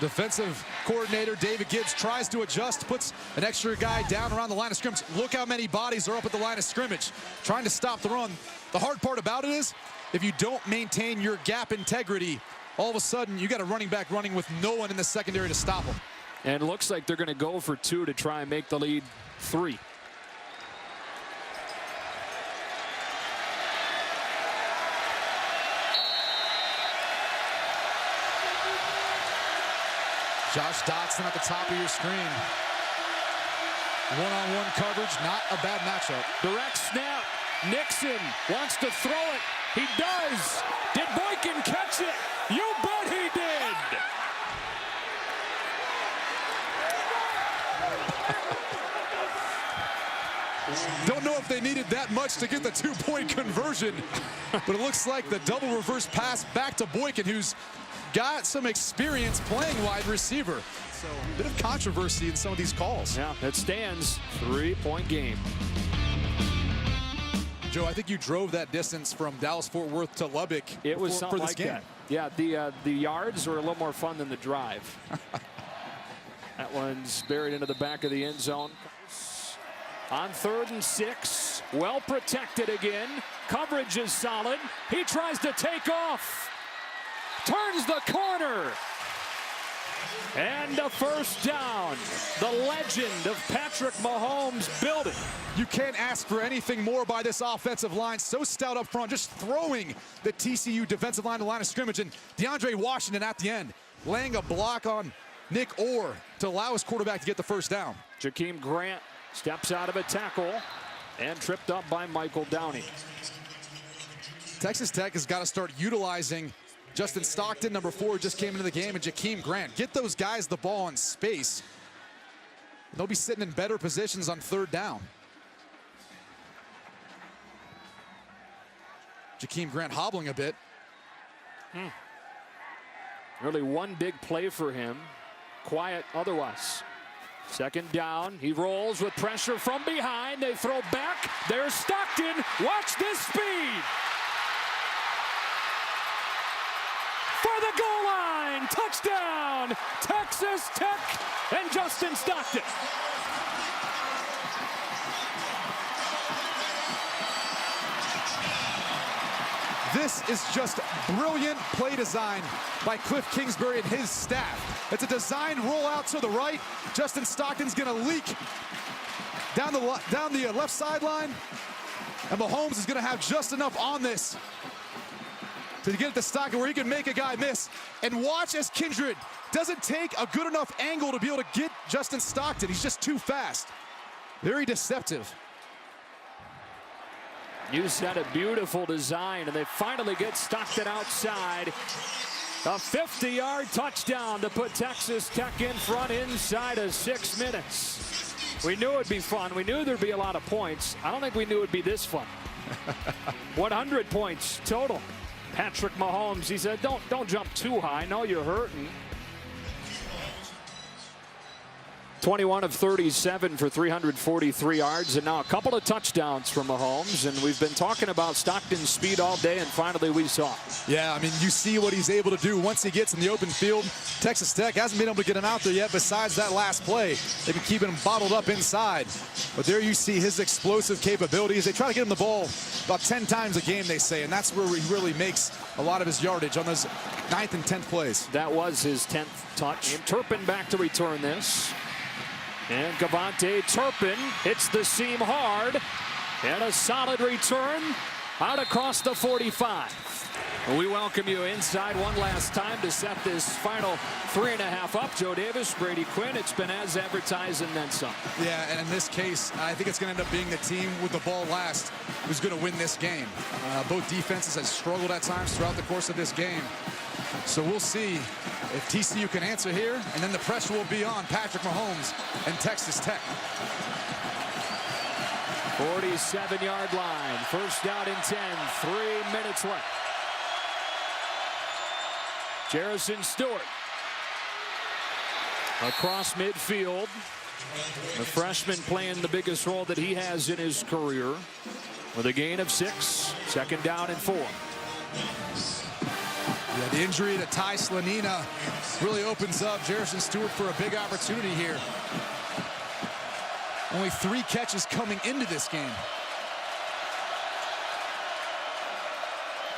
Defensive coordinator David Gibbs tries to adjust, puts an extra guy down around the line of scrimmage. Look how many bodies are up at the line of scrimmage trying to stop the run. The hard part about it is if you don't maintain your gap integrity, all of a sudden you got a running back running with no one in the secondary to stop him. And it looks like they're going to go for 2 to try and make the lead 3. Josh Dotson at the top of your screen. One-on-one coverage, not a bad matchup. Direct snap. Nixon wants to throw it. He does. Did Boykin catch it? You bet he did. Don't know if they needed that much to get the 2-point conversion. But it looks like the double reverse pass back to Boykin, who's got some experience playing wide receiver. So a bit of controversy in some of these calls. Yeah, it stands 3-point game. Joe, I think you drove that distance from Dallas-Fort Worth to Lubbock. It was something for this like game. that. Yeah, the yards were a little more fun than the drive. That one's buried into the back of the end zone. On 3rd and 6, well protected again. Coverage is solid. He tries to take off. Turns the corner. And a first down. The legend of Patrick Mahomes building. You can't ask for anything more by this offensive line. So stout up front, just throwing the TCU defensive line to the line of scrimmage. And DeAndre Washington at the end, laying a block on Nick Orr to allow his quarterback to get the first down. Jakeem Grant steps out of a tackle and tripped up by Michael Downey. Texas Tech has got to start utilizing Justin Stockton, number 4, just came into the game, and Jakeem Grant. Get those guys the ball in space. They'll be sitting in better positions on 3rd down. Jakeem Grant hobbling a bit. Really one big play for him. Quiet otherwise. 2nd down. He rolls with pressure from behind. They throw back. There's Stockton. Watch this speed. For the goal line. Touchdown. Texas Tech and Justin Stockton. This is just brilliant play design by Cliff Kingsbury and his staff. It's a design rollout to the right. Justin Stockton's going to leak down the left sideline. And Mahomes is going to have just enough on this to get it to Stockton where he can make a guy miss. And watch as Kindred doesn't take a good enough angle to be able to get Justin Stockton. He's just too fast. Very deceptive. You said a beautiful design, and they finally get Stockton outside. A 50-yard touchdown to put Texas Tech in front inside of 6 minutes. We knew it'd be fun. We knew there'd be a lot of points. I don't think we knew it'd be this fun. 100 points total. Patrick Mahomes, he said, don't jump too high. No, you're hurting. 21 of 37 for 343 yards, and now a couple of touchdowns for Mahomes. And we've been talking about Stockton's speed all day, and finally we saw it. Yeah, I mean, you see what he's able to do once he gets in the open field. Texas Tech hasn't been able to get him out there yet besides that last play. They've been keeping him bottled up inside. But there you see his explosive capabilities. They try to get him the ball about 10 times a game, they say, and that's where he really makes a lot of his yardage on those 9th and 10th plays. That was his 10th touch. And Turpin back to return this. And Gavante Turpin hits the seam hard. And a solid return out across the 45. We welcome you inside one last time to set this final 3.5 up. Joe Davis, Brady Quinn. It's been as advertised and then some. Yeah, and in this case, I think it's going to end up being the team with the ball last who's going to win this game. Both defenses have struggled at times throughout the course of this game. So we'll see if TCU can answer here, and then the pressure will be on Patrick Mahomes and Texas Tech. 47-yard line. First down and 10. 3 minutes left. Jerrison Stewart across midfield. The freshman playing the biggest role that he has in his career with a gain of 6. 2nd down and 4. Yeah, the injury to Ty Slanina really opens up Jerrison Stewart for a big opportunity here. Only 3 catches coming into this game.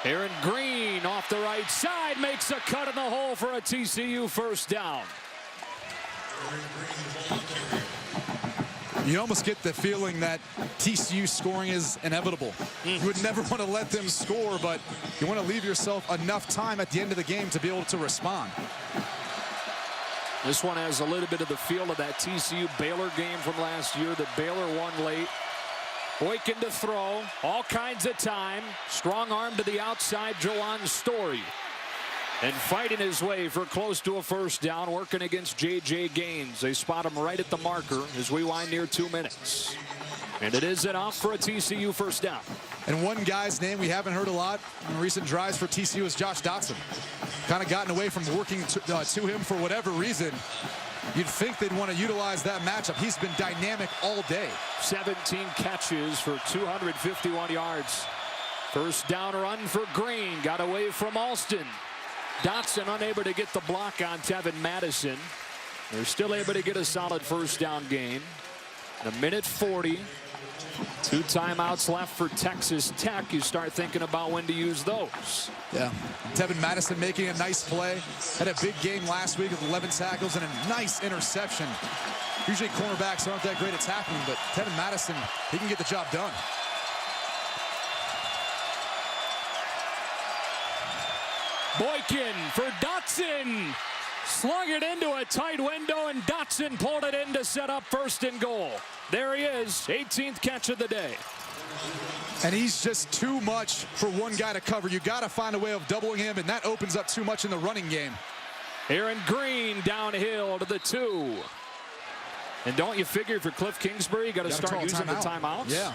Aaron Green off the right side makes a cut in the hole for a TCU first down. You almost get the feeling that TCU scoring is inevitable. You would never want to let them score, but you want to leave yourself enough time at the end of the game to be able to respond. This one has a little bit of the feel of that TCU Baylor game from last year that Baylor won late. Boykin to throw, all kinds of time. Strong arm to the outside, Jawan Story. And fighting his way for close to a first down, working against J.J. Gaines. They spot him right at the marker as we wind near 2 minutes. And it is enough for a TCU first down. And one guy's name we haven't heard a lot in recent drives for TCU is Josh Dotson. Kind of gotten away from working to him for whatever reason. You'd think they'd want to utilize that matchup. He's been dynamic all day. 17 catches for 251 yards. First down run for Green. Got away from Alston. Dotson unable to get the block on Tevin Madison. They're still able to get a solid first down gain. In a minute 40. 2 timeouts left for Texas Tech. You start thinking about when to use those. Yeah. Tevin Madison making a nice play. Had a big game last week with 11 tackles and a nice interception. Usually cornerbacks aren't that great at tackling, but Tevin Madison, he can get the job done. Boykin for Dotson. Slung it into a tight window, and Dotson pulled it in to set up first and goal. There he is, 18th catch of the day. And he's just too much for one guy to cover. You got to find a way of doubling him, and that opens up too much in the running game. Aaron Green downhill to the 2. And don't you figure if you're Cliff Kingsbury, you got to start using the timeouts? Yeah.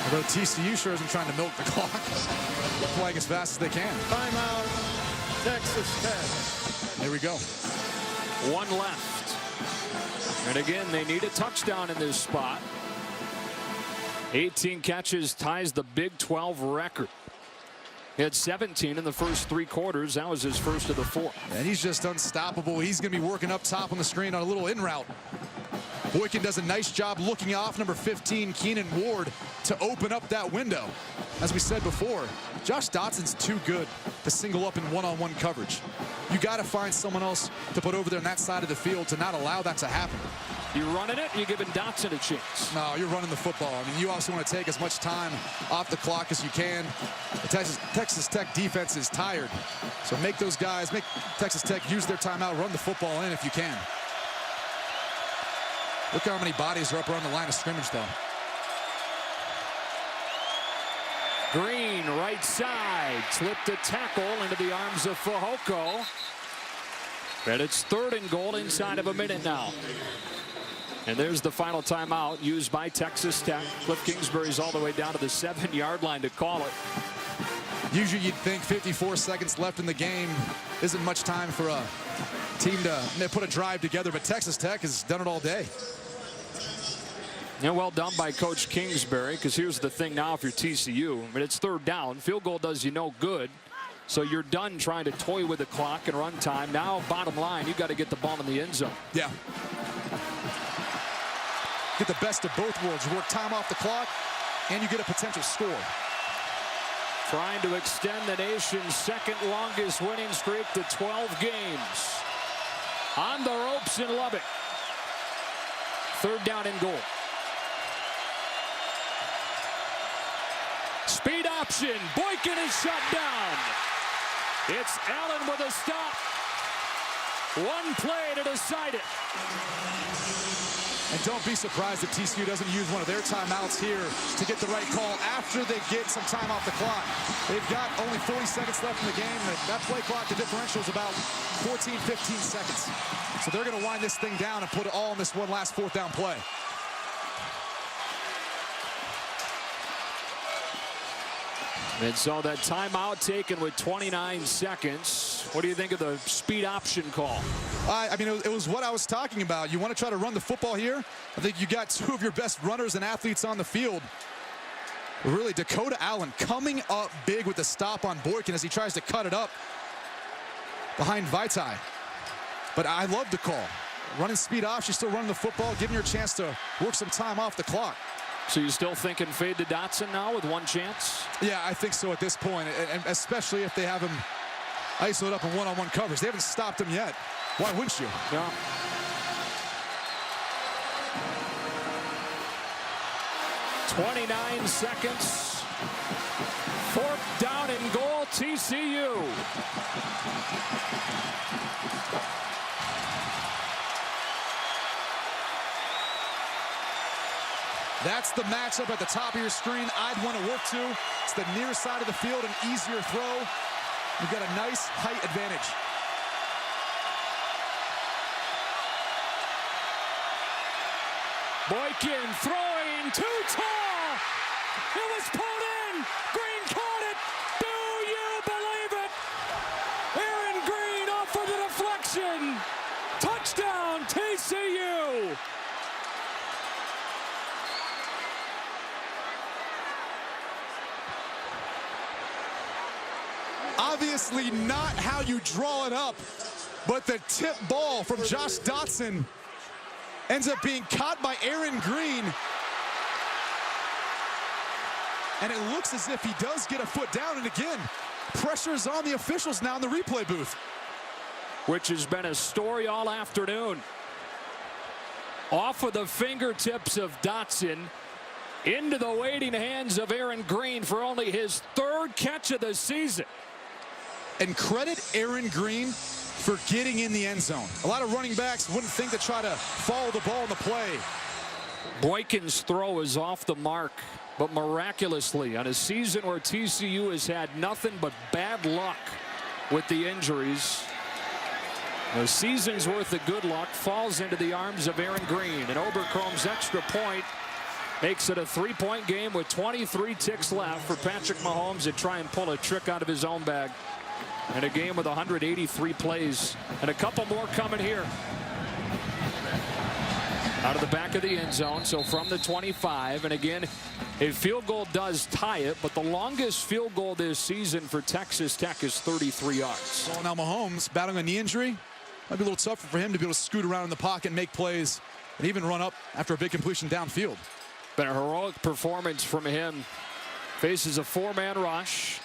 Although TCU sure isn't trying to milk the clock. Playing as fast as they can. Timeout, Texas Tech. There we go. 1 left. And again, they need a touchdown in this spot. 18 catches ties the Big 12 record. He had 17 in the first 3 quarters. That was his first of the 4. And he's just unstoppable. He's going to be working up top on the screen on a little in route. Boykin does a nice job looking off number 15, Keenan Ward, to open up that window. As we said before, Josh Dotson's too good to single up in one-on-one coverage. You got to find someone else to put over there on that side of the field to not allow that to happen. You're running it, you're giving Dotson a chance. No, you're running the football. I mean, you also want to take as much time off the clock as you can. The Texas Tech defense is tired. So make those guys, make Texas Tech use their timeout, run the football in if you can. Look how many bodies are up around the line of scrimmage, though. Green, right side, slipped a tackle into the arms of Fehoko. And it's 3rd and goal inside of a minute now. And there's the final timeout used by Texas Tech. Cliff Kingsbury's all the way down to the 7-yard line to call it. Usually you'd think 54 seconds left in the game isn't much time for a team to put a drive together, but Texas Tech has done it all day. Yeah, well done by Coach Kingsbury, because here's the thing now if you're TCU. I mean, it's 3rd down. Field goal does you no good. So you're done trying to toy with the clock and run time. Now, bottom line, you got to get the ball in the end zone. Yeah. Get the best of both worlds. You work time off the clock, and you get a potential score. Trying to extend the nation's 2nd longest winning streak to 12 games. On the ropes in Lubbock. 3rd down and goal. Speed option. Boykin is shut down. It's Allen with a stop. 1 play to decide it. And don't be surprised if TCU doesn't use one of their timeouts here to get the right call after they get some time off the clock. They've got only 40 seconds left in the game. That play clock, the differential is about 14, 15 seconds. So they're going to wind this thing down and put it all in this one last 4th down play. And so that timeout taken with 29 seconds. What do you think of the speed option call? I mean, it was what I was talking about. You want to try to run the football here? I think you got 2 of your best runners and athletes on the field. Really, Dakota Allen coming up big with the stop on Boykin as he tries to cut it up behind Vaitai. But I love the call. Running speed off, she's still running the football, giving her a chance to work some time off the clock. So you're still thinking fade to Dotson now with 1 chance? Yeah, I think so at this point, and especially if they have him isolated up in one-on-one coverage. They haven't stopped him yet. Why wouldn't you? Yeah. .29 seconds. 4th down and goal, TCU. That's the matchup at the top of your screen I'd want to work to. It's the near side of the field, an easier throw. You've got a nice height advantage. Boykin throwing too tall. It was pulled in. Green caught it. Do you believe it? Aaron Green off for the deflection. Touchdown TCU. Obviously not how you draw it up, but the tip ball from Josh Dotson ends up being caught by Aaron Green. And it looks as if he does get a foot down, and again, pressure is on the officials now in the replay booth. Which has been a story all afternoon. Off of the fingertips of Dotson, into the waiting hands of Aaron Green for only his third catch of the season. And credit Aaron Green for getting in the end zone. A lot of running backs wouldn't think to try to follow the ball in the play. Boykin's throw is off the mark, but miraculously, on a season where TCU has had nothing but bad luck with the injuries, a season's worth of good luck falls into the arms of Aaron Green. And Obercromb's extra point makes it a 3-point game with 23 ticks left for Patrick Mahomes to try and pull a trick out of his own bag. And a game with 183 plays. And a couple more coming here. Out of the back of the end zone, so from the 25. And again, a field goal does tie it, but the longest field goal this season for Texas Tech is 33 yards. Well, now Mahomes battling a knee injury. Might be a little tougher for him to be able to scoot around in the pocket and make plays and even run up after a big completion downfield. Been a heroic performance from him. Faces a 4-man rush.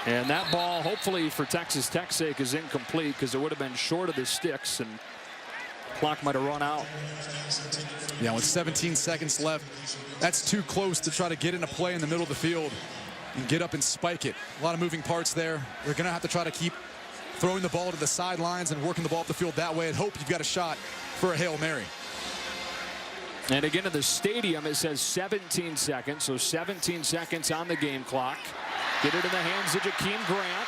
And that ball, hopefully for Texas Tech's sake, is incomplete because it would have been short of the sticks and clock might have run out. Yeah, with 17 seconds left, that's too close to try to get into play in the middle of the field and get up and spike it. A lot of moving parts there. They're going to have to try to keep throwing the ball to the sidelines and working the ball up the field that way and hope you've got a shot for a Hail Mary. And again in the stadium it says 17 seconds, so 17 seconds on the game clock. Get it in the hands of Jakeem Grant,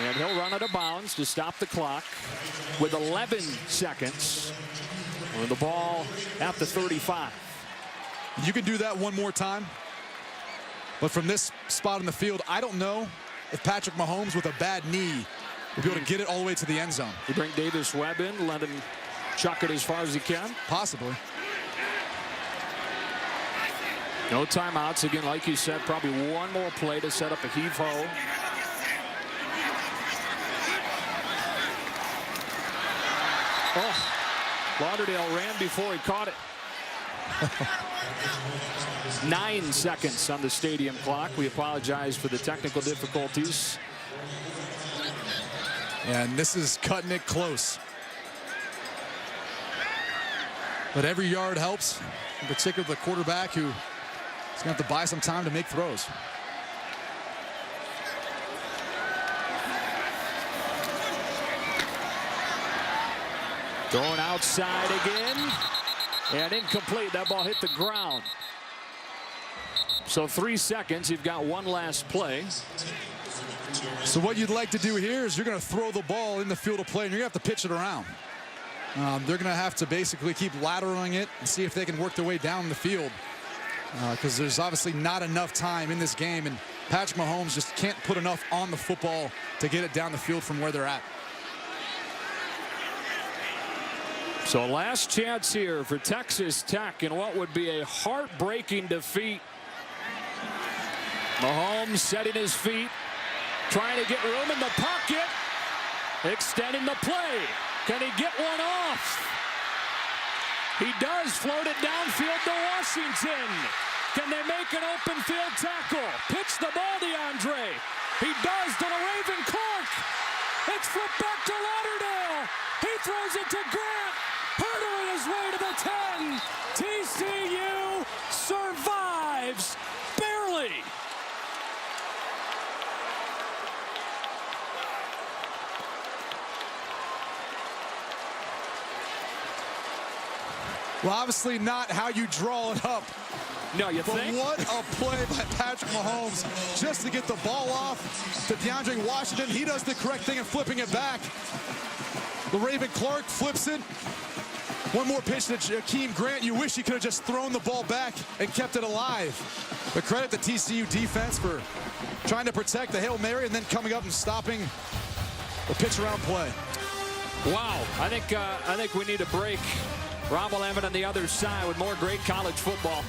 and he'll run out of bounds to stop the clock with 11 seconds. With the ball at the 35. You can do that one more time, but from this spot in the field, I don't know if Patrick Mahomes with a bad knee will be able to get it all the way to the end zone. You bring Davis Webb in, let him chuck it as far as he can. Possibly. No timeouts. Again, like you said, probably one more play to set up a heave-ho. Oh, Lauderdale ran before he caught it. 9 seconds on the stadium clock. We apologize for the technical difficulties. And this is cutting it close. But every yard helps, in particular the quarterback who is going to have to buy some time to make throws. Going outside again. And incomplete. That ball hit the ground. So 3 seconds. You've got one last play. So what you'd like to do here is you're going to throw the ball in the field of play, and you're going to have to pitch it around. They're going to have to basically keep lateraling it and see if they can work their way down the field. Because there's obviously not enough time in this game, and Patrick Mahomes just can't put enough on the football to get it down the field from where they're at. So last chance here for Texas Tech in what would be a heartbreaking defeat. Mahomes setting his feet, trying to get room in the pocket, extending the play. Can he get one off? He does float it downfield to Washington. Can they make an open field tackle? Pitch the ball to DeAndre. He does to the Raven Clark. It's flipped back to Lauderdale. He throws it to Grant. Hurdling his way to the 10. TCU survives barely. Well, obviously not how you draw it up. No, you but think? What a play by Patrick Mahomes just to get the ball off to DeAndre Washington. He does the correct thing in flipping it back. The Raven Clark flips it. One more pitch to Jakeem Grant. You wish he could have just thrown the ball back and kept it alive. But credit the TCU defense for trying to protect the Hail Mary and then coming up and stopping the pitch around play. Wow, I think we need a break. Rob will have it on the other side with more great college football.